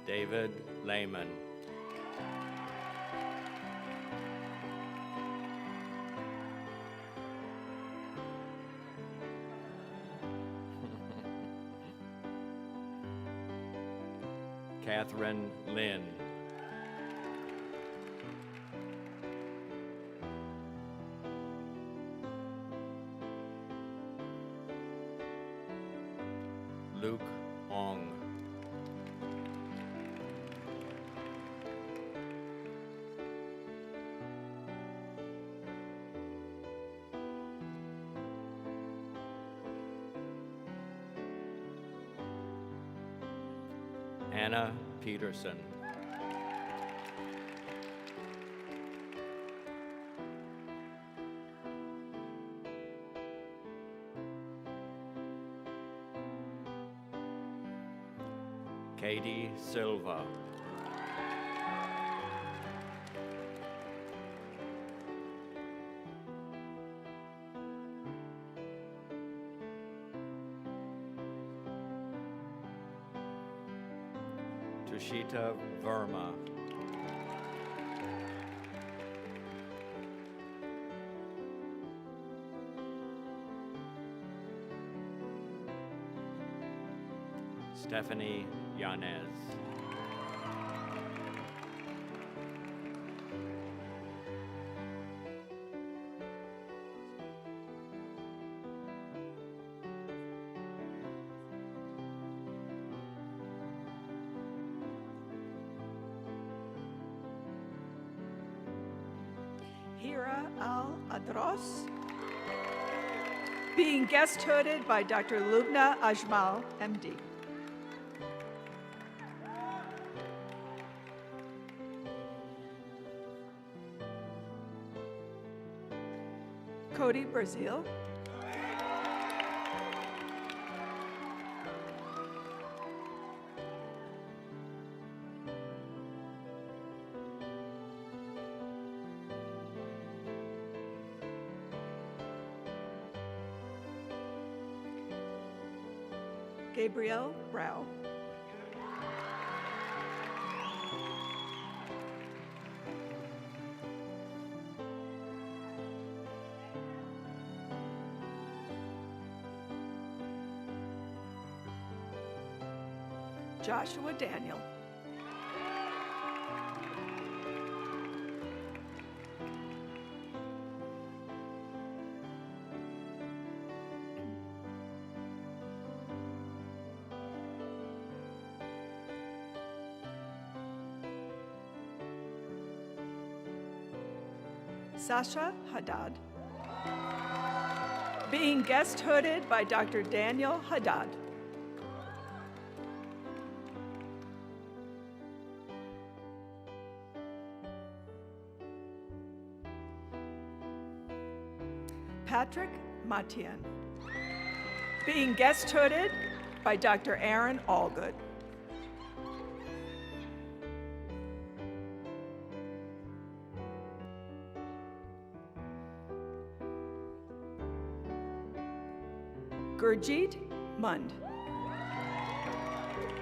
David Lehman. Catherine Lynn. Anna Peterson. Katie Silva. Tushita Verma. Stephanie Yanez. Hira Al-Adros, being guest hooded by Dr. Lubna Ajmal, MD. Cody Brazil. Gabrielle Rao. Joshua Daniel. Sasha Haddad, being guest hooded by Dr. Daniel Haddad. Patrick Matien, being guest hooded by Dr. Aaron Allgood. Gurjeet Mund,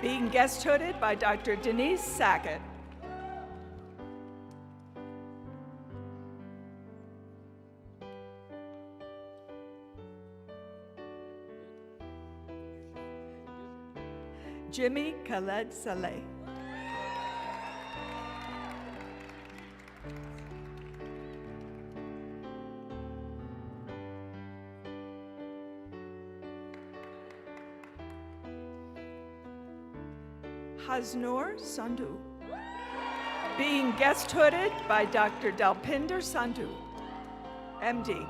being guest hooded by Dr. Denise Sackett. Jimmy Khaled Saleh. Haznur Sandhu, being guest hooded by Dr. Dalpinder Sandhu, MD.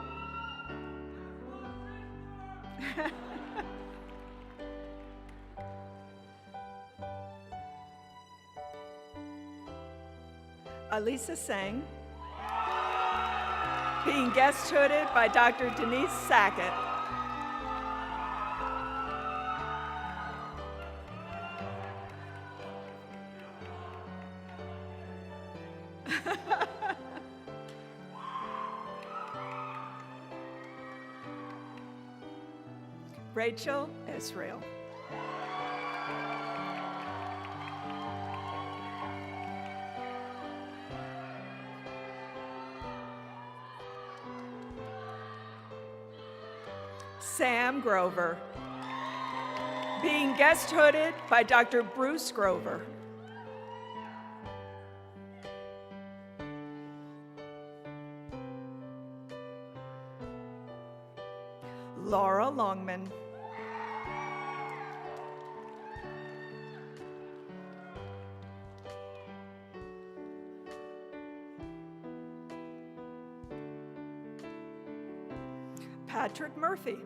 Alisa Sang, being guest hooded by Dr. Denise Sackett. Rachel Israel. Sam Grover, being guest hooded by Dr. Bruce Grover. Laura Longman. Patrick Murphy.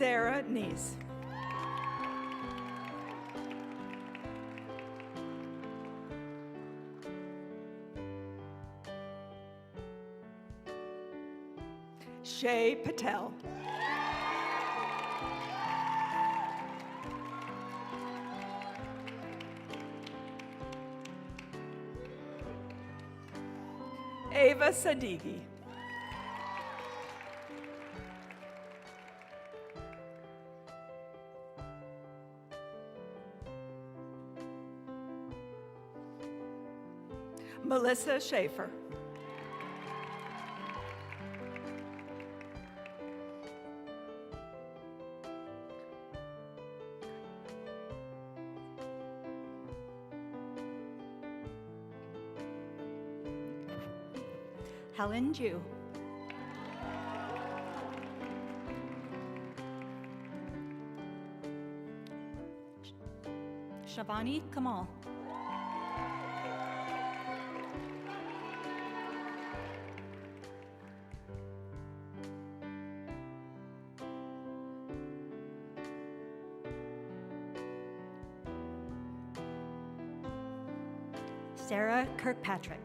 Sarah Neese. Shay Patel. Ava Sadiki. Melissa Schaefer. Helen Ju. Shavani Kamal. Sarah Kirkpatrick.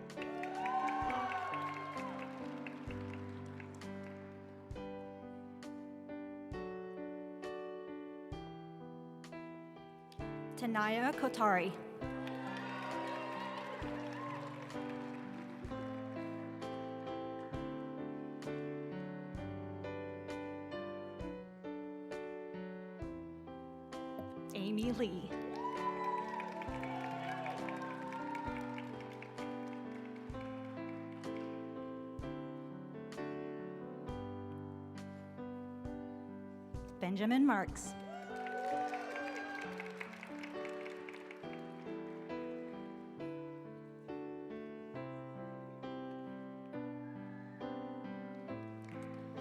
Tanaya Kotari. Amy Lee. Benjamin Marks.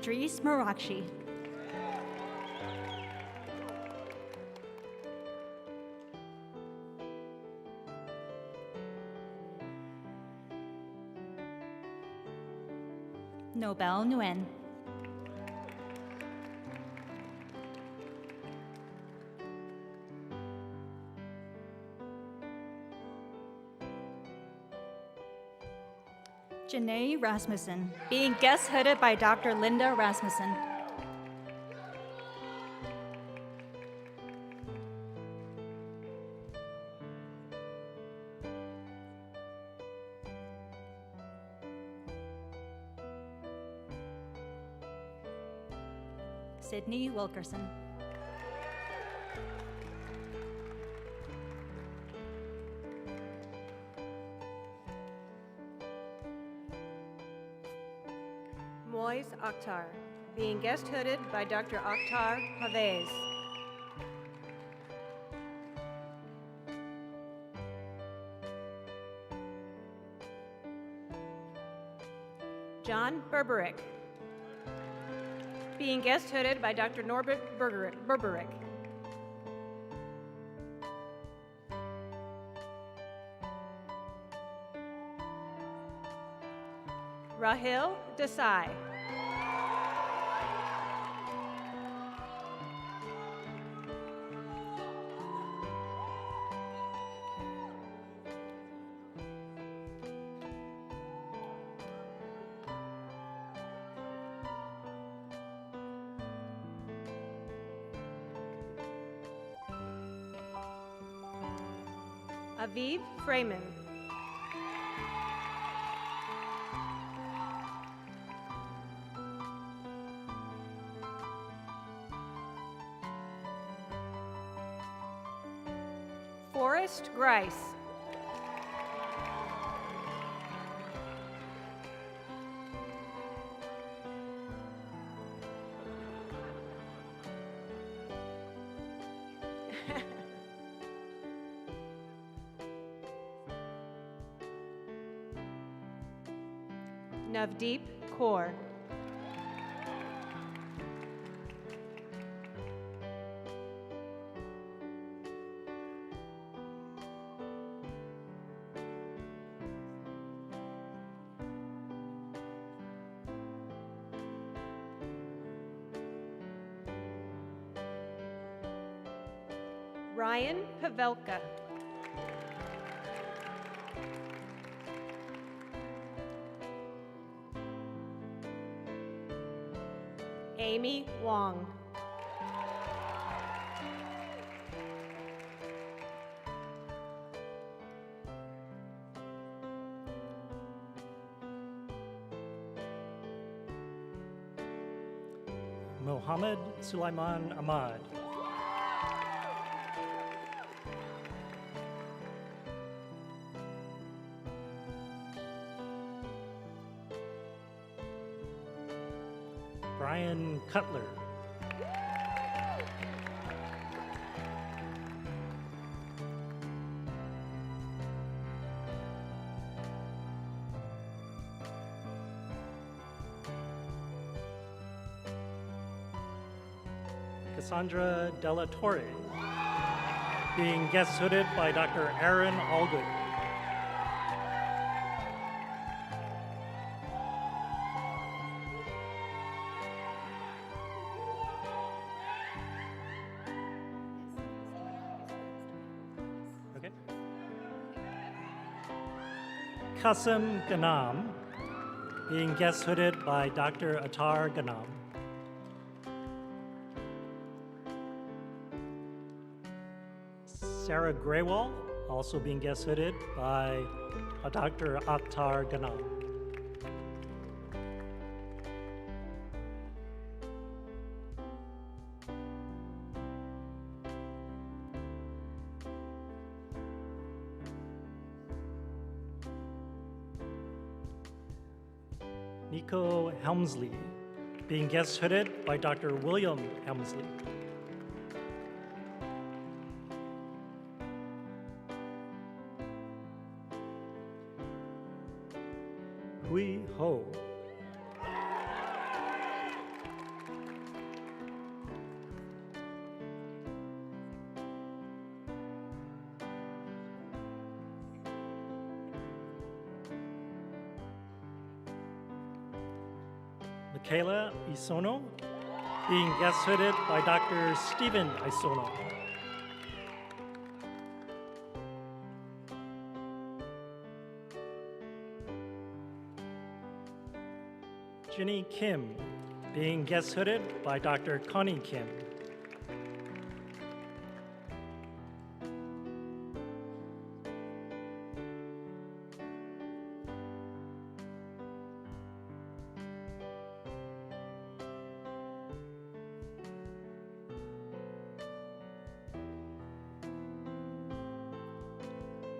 Dries Marakshi. Nobel Nguyen. Janae Rasmussen, being guest hooded by Dr. Linda Rasmussen. Sydney Wilkerson. Moise Akhtar, being guest hooded by Dr. Akhtar Havez. John Berberick, being guest hooded by Dr. Norbert Berberick. Rahil Desai. Aviv Freeman. Forrest Grice. Navdeep Kaur. Ryan Pavelka. Amy Wong. Mohammed Sulaiman Ahmad. Brian Cutler. Cassandra Della Torre, being guest hooded by Dr. Aaron Allgood. Okay. Qasim Ghanam, being guest hooded by Dr. Attar Ghanam. Sarah Graywall, also being guest hooded by Dr. Attar Ghanam. Nico Helmsley, being guest hooded by Dr. William Helmsley. Hui Ho. Michaela Isono, being guest hooded by Dr. Stephen Isono. Jenny Kim, being guest hooded by Dr. Connie Kim.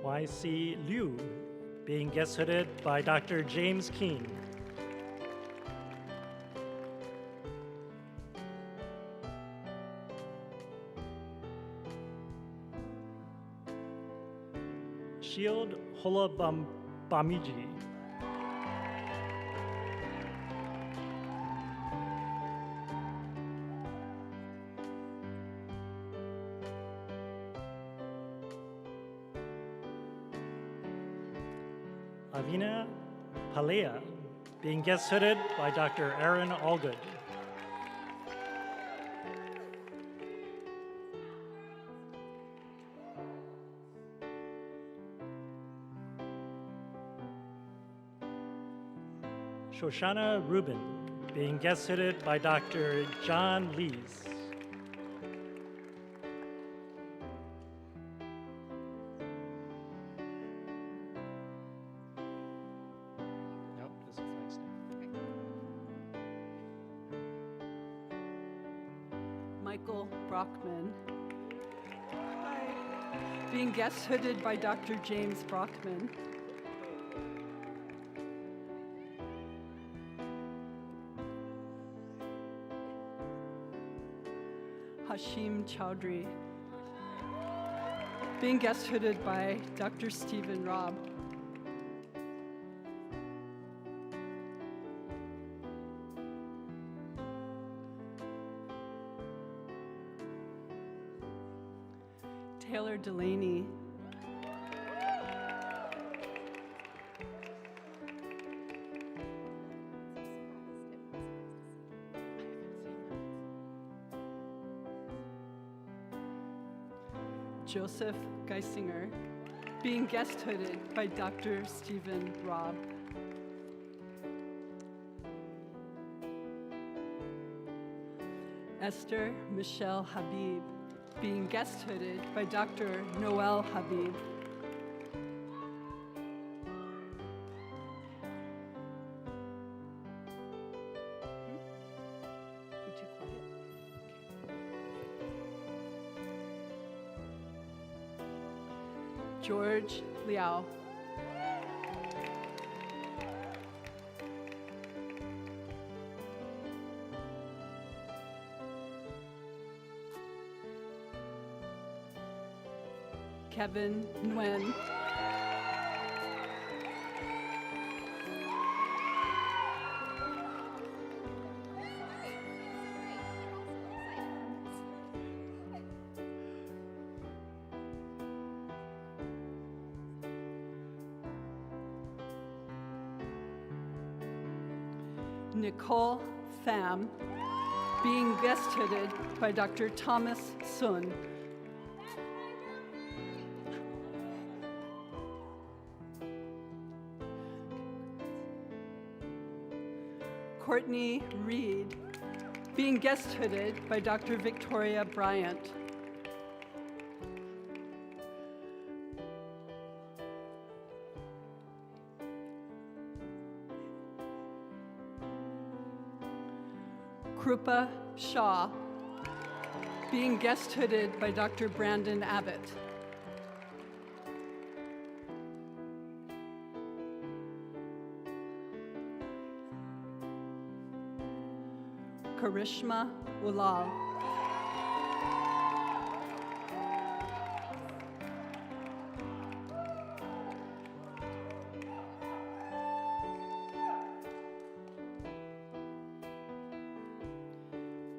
YC Liu, being guest hooded by Dr. James Keene. Shield Holabamiji. Avina Palea, being guest hooded by Dr. Aaron Allgood. Shoshana Rubin, being guest hooded by Dr. John Lees. Nope, this is Flagstaff. Michael Brockman. Being guest hooded by Dr. James Brockman. Hashim Chowdhury. Being guest hooded by Dr. Stephen Robb. Taylor Delaney. Joseph Geisinger, being guest hooded by Dr. Stephen Robb. Esther Michelle Habib, being guest hooded by Dr. Noel Habib. George Liao. Kevin Nguyen. Nicole Pham, being guest hooded by Dr. Thomas Sun. Courtney Reed, being guest hooded by Dr. Victoria Bryant. Krupa Shaw, being guest hooded by Dr. Brandon Abbott. Karishma Ulal.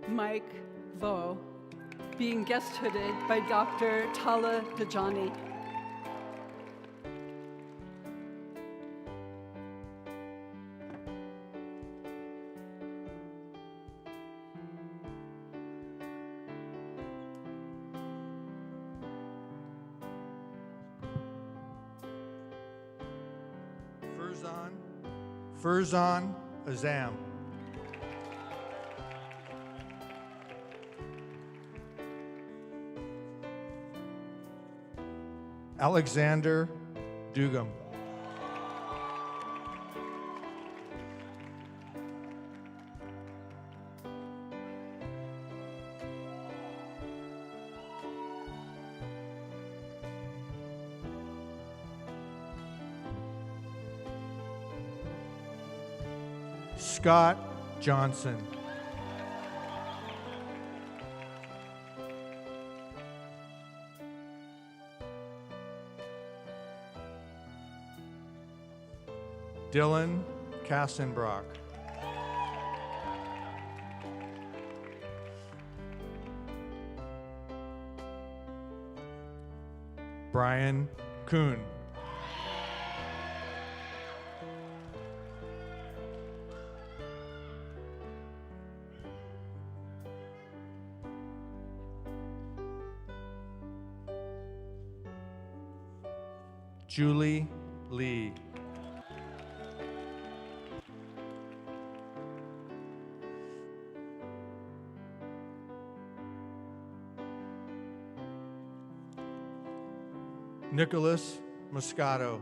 Mike Vo, being guest hooded by Dr. Tala Dajani. Furzan Azam. Alexander Dugam. Scott Johnson. Dylan Kassenbrock. Brian Kuhn. Julie Lee. Nicholas Moscato.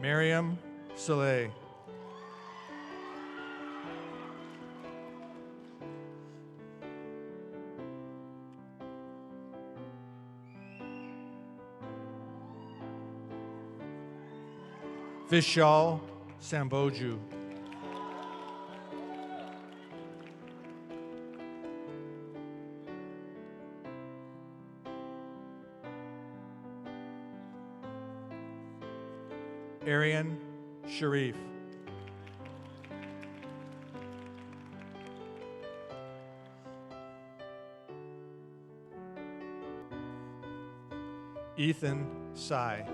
Miriam Saleh. Vishal Samboju. Arian Sharif. Ethan Sai.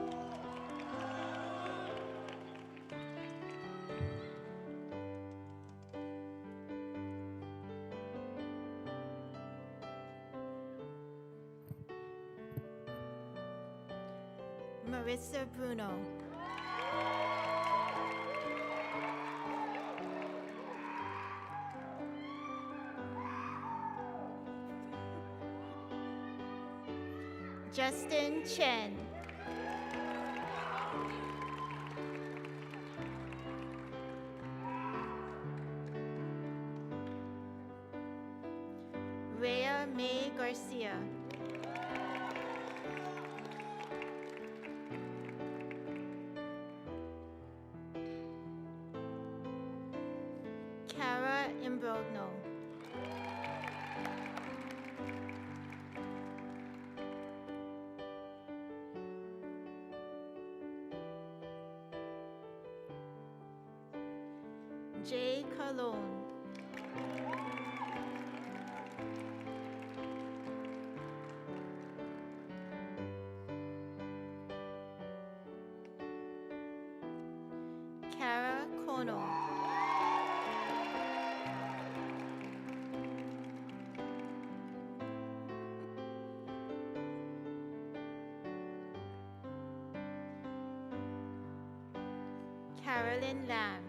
Marissa Bruno. Justin Chen. Rhea May Garcia. Cara Imbrogno. Jay Carlone. Kara Kono. Carolyn Lamb.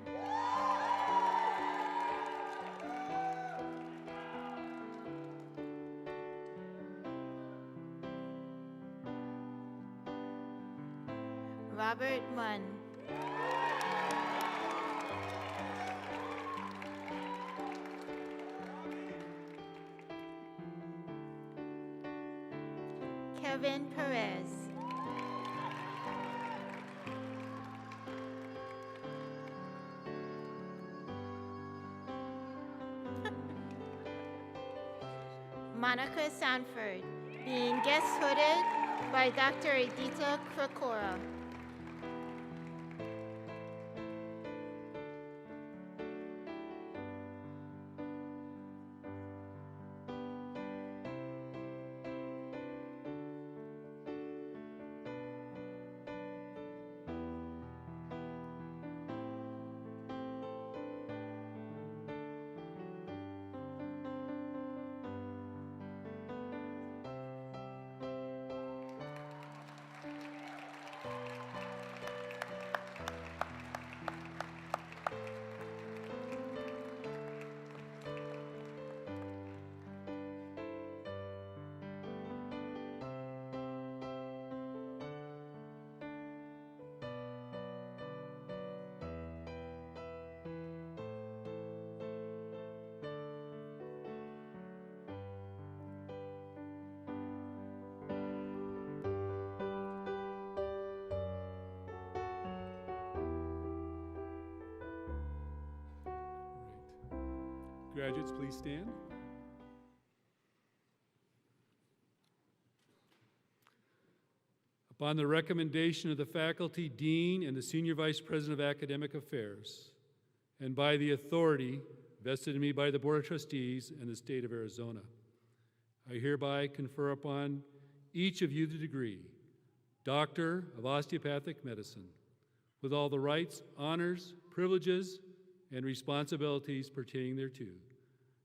Robert Munn. Kevin Perez. Monica Sanford, being guest hooded by Dr. Edita Krakora. Graduates, please stand. Upon the recommendation of the faculty, dean, and the senior vice president of academic affairs, and by the authority vested in me by the Board of Trustees and the state of Arizona, I hereby confer upon each of you the degree, Doctor of Osteopathic Medicine, with all the rights, honors, privileges, and responsibilities pertaining thereto.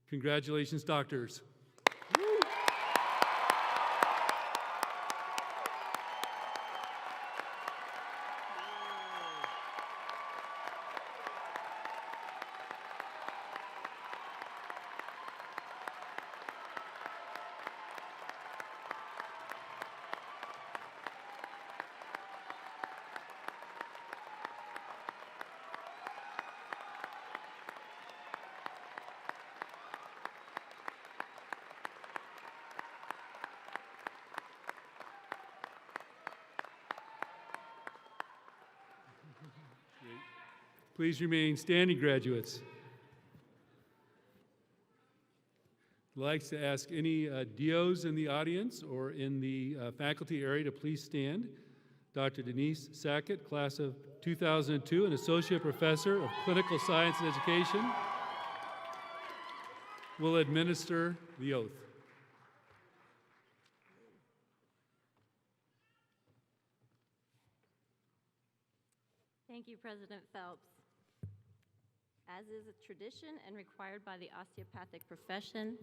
Congratulations, doctors. Please remain standing, graduates. I'd like to ask any DOs in the audience or in the faculty area to please stand. Dr. Denise Sackett, class of 2002, an associate professor of clinical science and education, will administer the oath. Thank you, President Phelps. As is a tradition and required by the osteopathic profession,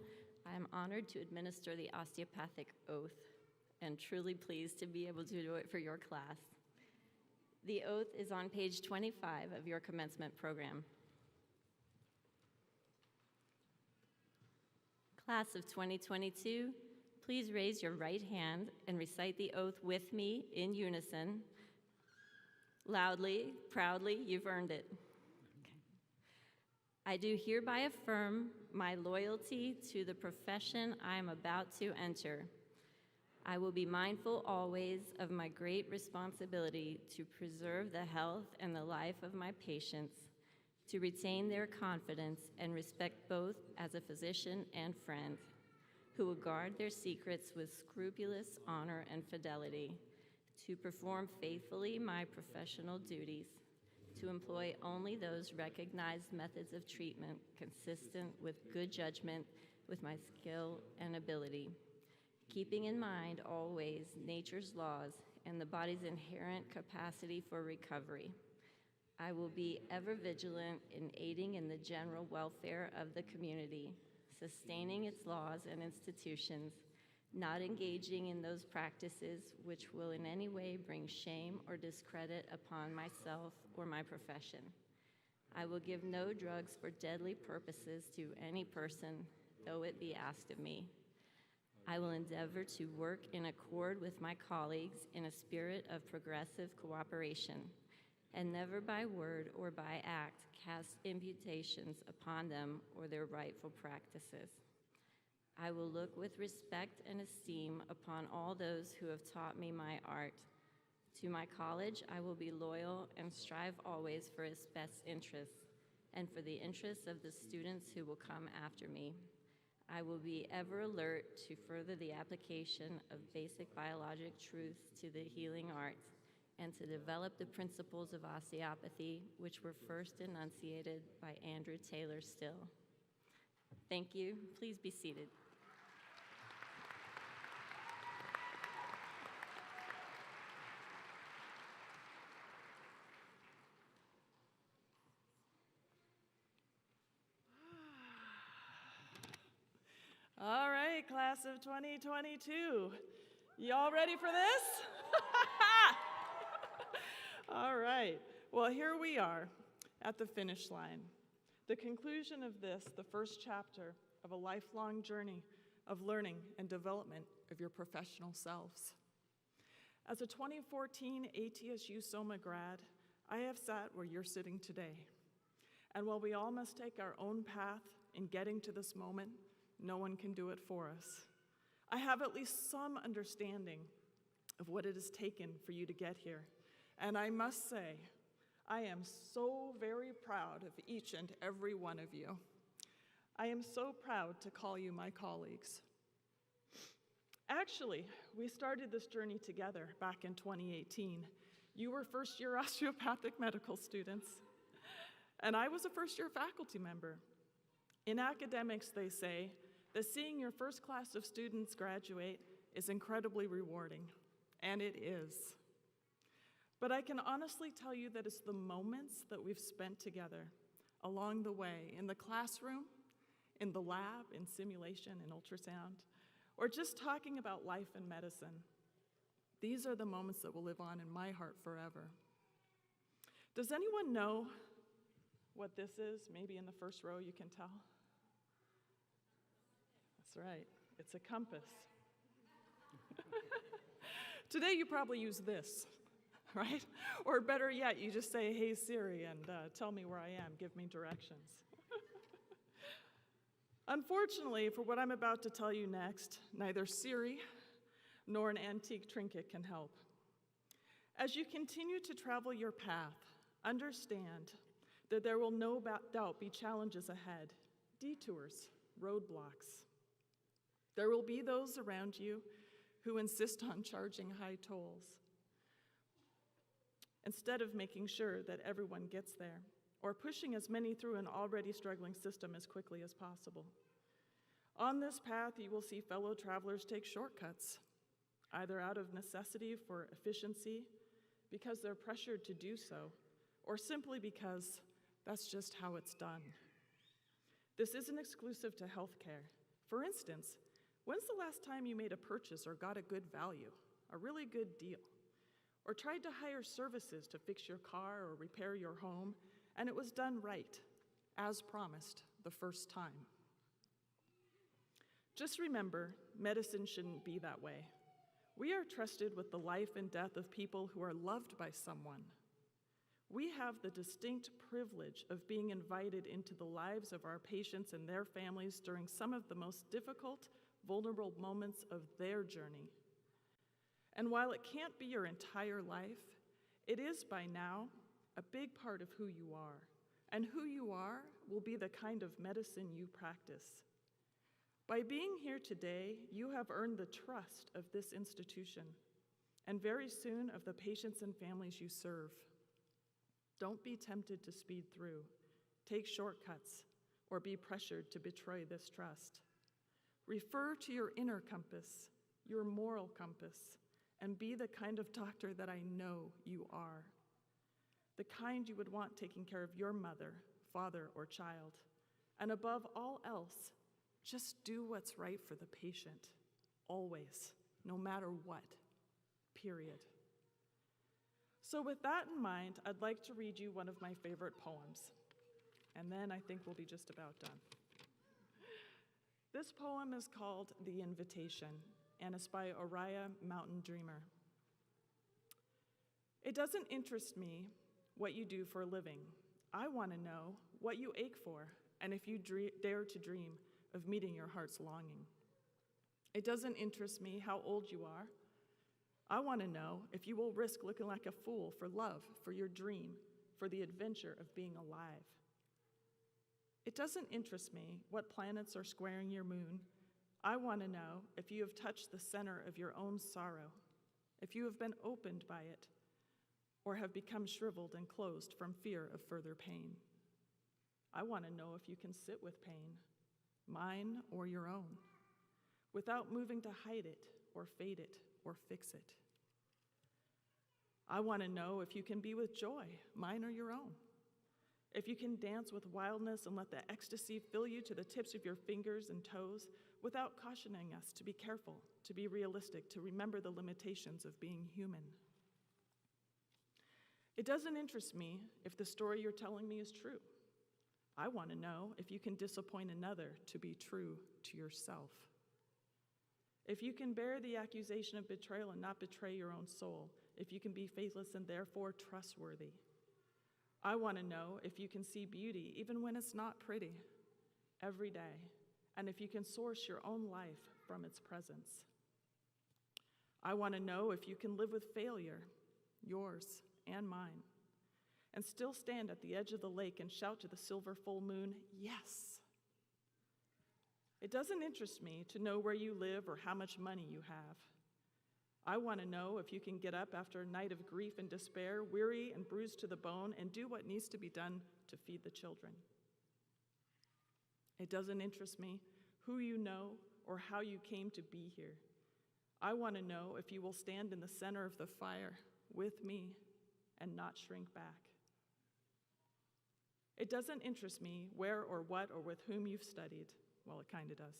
I am honored to administer the osteopathic oath and truly pleased to be able to do it for your class. The oath is on page 25 of your commencement program. Class of 2022, please raise your right hand and recite the oath with me in unison. Loudly, proudly, you've earned it. I do hereby affirm my loyalty to the profession I am about to enter. I will be mindful always of my great responsibility to preserve the health and the life of my patients, to retain their confidence and respect both as a physician and friend, who will guard their secrets with scrupulous honor and fidelity, to perform faithfully my professional duties, to employ only those recognized methods of treatment consistent with good judgment with my skill and ability, keeping in mind always nature's laws and the body's inherent capacity for recovery. I will be ever vigilant in aiding in the general welfare of the community, sustaining its laws and institutions, not engaging in those practices which will in any way bring shame or discredit upon myself or my profession. I will give no drugs for deadly purposes to any person, though it be asked of me. I will endeavor to work in accord with my colleagues in a spirit of progressive cooperation, and never by word or by act cast imputations upon them or their rightful practices. I will look with respect and esteem upon all those who have taught me my art. To my college, I will be loyal and strive always for its best interests and for the interests of the students who will come after me. I will be ever alert to further the application of basic biologic truths to the healing arts and to develop the principles of osteopathy, which were first enunciated by Andrew Taylor Still. Thank you. Please be seated. All right, class of 2022. Y'all ready for this? All right. Well, here we are at the finish line. The conclusion of this, the first chapter of a lifelong journey of learning and development of your professional selves. As a 2014 ATSU SOMA grad, I have sat where you're sitting today. And while we all must take our own path in getting to this moment, no one can do it for us. I have at least some understanding of what it has taken for you to get here. And I must say, I am so very proud of each and every one of you. I am so proud to call you my colleagues. Actually, we started this journey together back in 2018. You were first-year osteopathic medical students, and I was a first-year faculty member. In academics, they say that seeing your first class of students graduate is incredibly rewarding, and it is. But I can honestly tell you that it's the moments that we've spent together along the way, in the classroom, in the lab, in simulation, in ultrasound, or just talking about life and medicine. These are the moments that will live on in my heart forever. Does anyone know what this is? Maybe in the first row you can tell. That's right, it's a compass. Today you probably use this, right? Or better yet, you just say, hey Siri, and tell me where I am, give me directions. Unfortunately, for what I'm about to tell you next, neither Siri nor an antique trinket can help. As you continue to travel your path, understand that there will no doubt be challenges ahead, detours, roadblocks. There will be those around you who insist on charging high tolls instead of making sure that everyone gets there, or pushing as many through an already struggling system as quickly as possible. On this path, you will see fellow travelers take shortcuts, either out of necessity for efficiency, because they're pressured to do so, or simply because that's just how it's done. This isn't exclusive to healthcare. For instance, when's the last time you made a purchase or got a good value, a really good deal? or tried to hire services to fix your car or repair your home, and it was done right, as promised, the first time. Just remember, medicine shouldn't be that way. We are trusted with the life and death of people who are loved by someone. We have the distinct privilege of being invited into the lives of our patients and their families during some of the most difficult, vulnerable moments of their journey. And while it can't be your entire life, it is by now a big part of who you are, and who you are will be the kind of medicine you practice. By being here today, you have earned the trust of this institution, and very soon of the patients and families you serve. Don't be tempted to speed through, take shortcuts, or be pressured to betray this trust. Refer to your inner compass, your moral compass, and be the kind of doctor that I know you are. The kind you would want taking care of your mother, father, or child. And above all else, just do what's right for the patient, always, no matter what, period. So with that in mind, I'd like to read you one of my favorite poems, and then I think we'll be just about done. This poem is called The Invitation, and it's by Oriah Mountain Dreamer. It doesn't interest me what you do for a living. I want to know what you ache for, and if you dare to dream of meeting your heart's longing. It doesn't interest me how old you are. I want to know if you will risk looking like a fool for love, for your dream, for the adventure of being alive. It doesn't interest me what planets are squaring your moon. I want to know if you have touched the center of your own sorrow, if you have been opened by it, or have become shriveled and closed from fear of further pain. I want to know if you can sit with pain, mine or your own, without moving to hide it or fade it or fix it. I want to know if you can be with joy, mine or your own, if you can dance with wildness and let the ecstasy fill you to the tips of your fingers and toes without cautioning us to be careful, to be realistic, to remember the limitations of being human. It doesn't interest me if the story you're telling me is true. I want to know if you can disappoint another to be true to yourself. If you can bear the accusation of betrayal and not betray your own soul, if you can be faithless and therefore trustworthy. I want to know if you can see beauty even when it's not pretty, every day, and if you can source your own life from its presence. I want to know if you can live with failure, yours and mine, and still stand at the edge of the lake and shout to the silver full moon, yes. It doesn't interest me to know where you live or how much money you have. I want to know if you can get up after a night of grief and despair, weary and bruised to the bone, and do what needs to be done to feed the children. It doesn't interest me who you know or how you came to be here. I want to know if you will stand in the center of the fire with me and not shrink back. It doesn't interest me where or what or with whom you've studied. Well, it kind of does.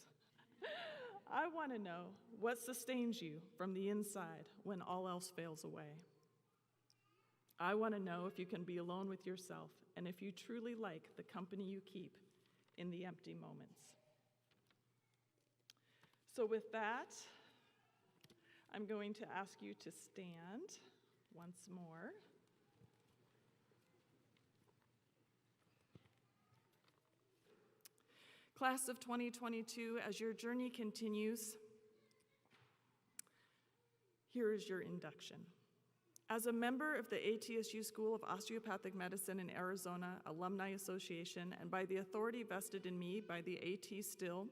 I want to know what sustains you from the inside when all else fails away. I want to know if you can be alone with yourself and if you truly like the company you keep in the empty moments. So with that, I'm going to ask you to stand once more. Class of 2022, as your journey continues, here is your induction. As a member of the ATSU School of Osteopathic Medicine in Arizona Alumni Association, and by the authority vested in me by the AT Still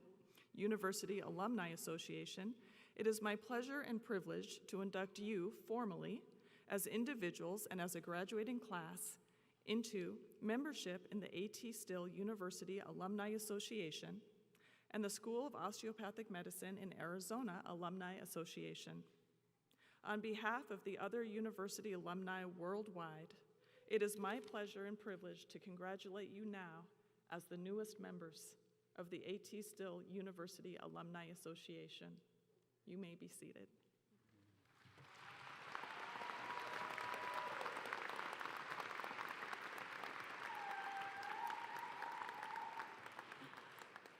University Alumni Association, it is my pleasure and privilege to induct you formally as individuals and as a graduating class into membership in the AT Still University Alumni Association and the School of Osteopathic Medicine in Arizona Alumni Association. On behalf of the other university alumni worldwide, it is my pleasure and privilege to congratulate you now as the newest members of the AT Still University Alumni Association. You may be seated.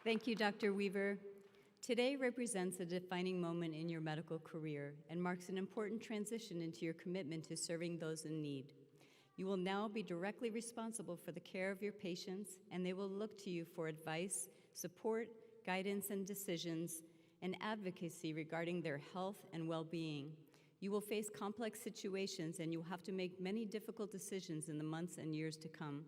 Thank you, Dr. Weaver. Today represents a defining moment in your medical career and marks an important transition into your commitment to serving those in need. You will now be directly responsible for the care of your patients, and they will look to you for advice, support, guidance, and decisions, and advocacy regarding their health and well-being. You will face complex situations, and you will have to make many difficult decisions in the months and years to come.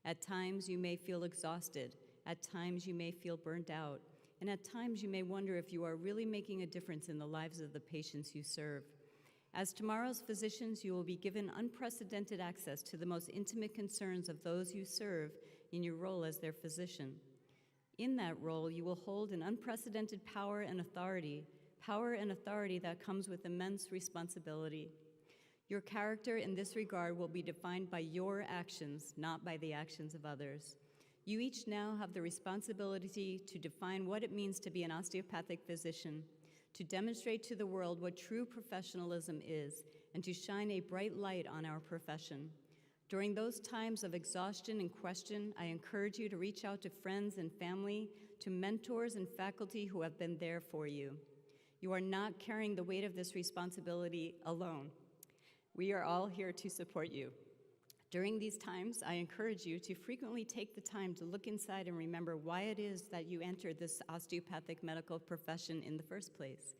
At times, you may feel exhausted. At times, you may feel burnt out. And at times, you may wonder if you are really making a difference in the lives of the patients you serve. As tomorrow's physicians, you will be given unprecedented access to the most intimate concerns of those you serve in your role as their physician. In that role, you will hold an unprecedented power and authority that comes with immense responsibility. Your character in this regard will be defined by your actions, not by the actions of others. You each now have the responsibility to define what it means to be an osteopathic physician, to demonstrate to the world what true professionalism is, and to shine a bright light on our profession. During those times of exhaustion and question, I encourage you to reach out to friends and family, to mentors and faculty who have been there for you. You are not carrying the weight of this responsibility alone. We are all here to support you. During these times, I encourage you to frequently take the time to look inside and remember why it is that you entered this osteopathic medical profession in the first place.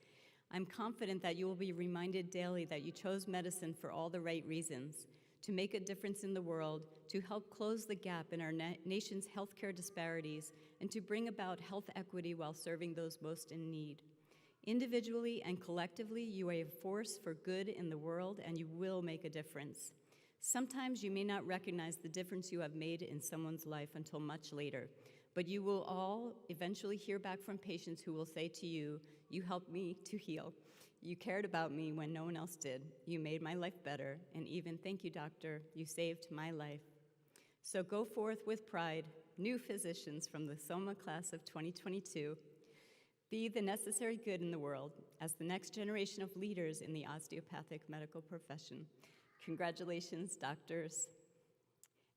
I'm confident that you will be reminded daily that you chose medicine for all the right reasons, to make a difference in the world, to help close the gap in our nation's healthcare disparities, and to bring about health equity while serving those most in need. Individually and collectively, you are a force for good in the world, and you will make a difference. Sometimes you may not recognize the difference you have made in someone's life until much later, but you will all eventually hear back from patients who will say to you, "You helped me to heal. You cared about me when no one else did. You made my life better. And even, thank you, doctor, you saved my life." So go forth with pride, new physicians from the SOMA class of 2022. Be the necessary good in the world as the next generation of leaders in the osteopathic medical profession. Congratulations, doctors.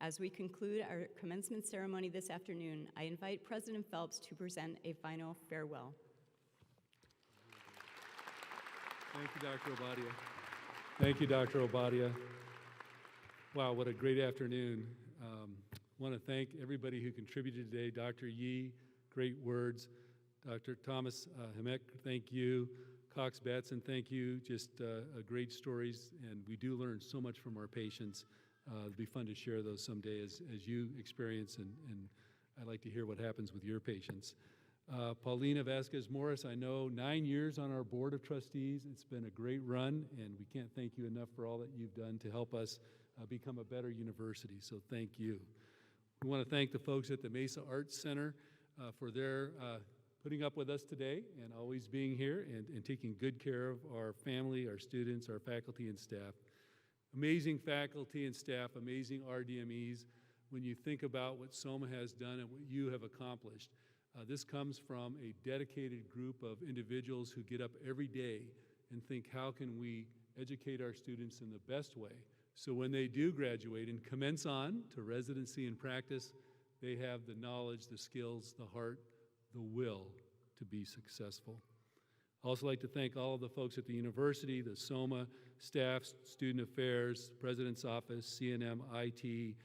As we conclude our commencement ceremony this afternoon, I invite President Phelps to present a final farewell. Thank you, Dr. Obadia. Thank you, Dr. Obadia. Wow, what a great afternoon. I want to thank everybody who contributed today. Dr. Yee, great words. Dr. Thomas Hemek, thank you. Cox Batson, thank you. Just great stories, and we do learn so much from our patients. It'll be fun to share those someday as you experience, and I'd like to hear what happens with your patients. Paulina Vasquez-Morris, I know 9 years on our Board of Trustees. It's been a great run, and we can't thank you enough for all that you've done to help us become a better university, so thank you. We want to thank the folks at the Mesa Arts Center for their putting up with us today and always being here and taking good care of our family, our students, our faculty and staff. Amazing faculty and staff, amazing RDMEs. When you think about what SOMA has done and what you have accomplished, this comes from a dedicated group of individuals who get up every day and think, how can we educate our students in the best way? So when they do graduate and commence on to residency and practice, they have the knowledge, the skills, the heart, the will to be successful. I also like to thank all of the folks at the university, the SOMA staff, student affairs, president's office, CNM, IT,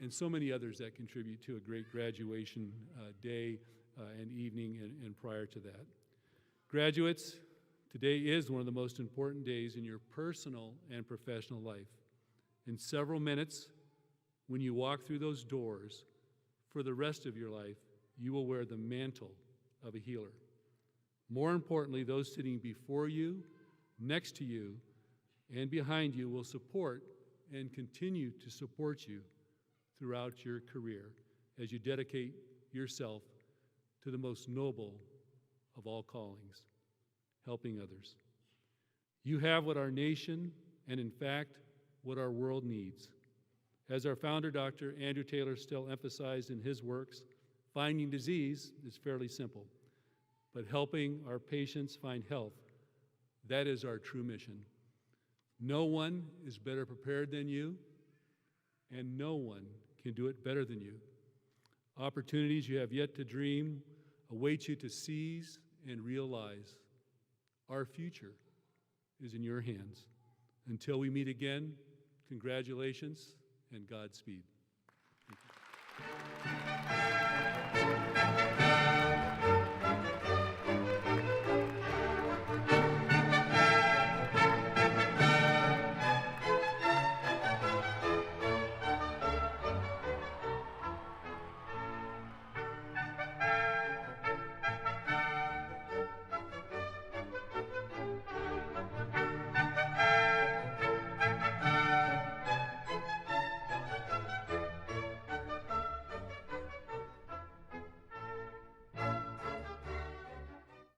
and so many others that contribute to a great graduation day and evening and prior to that. Graduates, today is one of the most important days in your personal and professional life. In several minutes, when you walk through those doors, for the rest of your life, you will wear the mantle of a healer. More importantly, those sitting before you, next to you, and behind you will support and continue to support you throughout your career as you dedicate yourself to the most noble of all callings, helping others. You have what our nation, and in fact, what our world needs. As our founder, Dr. Andrew Taylor, still emphasized in his works, finding disease is fairly simple, but helping our patients find health, that is our true mission. No one is better prepared than you, and no one can do it better than you. Opportunities you have yet to dream await you to seize and realize. Our future is in your hands. Until we meet again, congratulations and Godspeed. Thank you.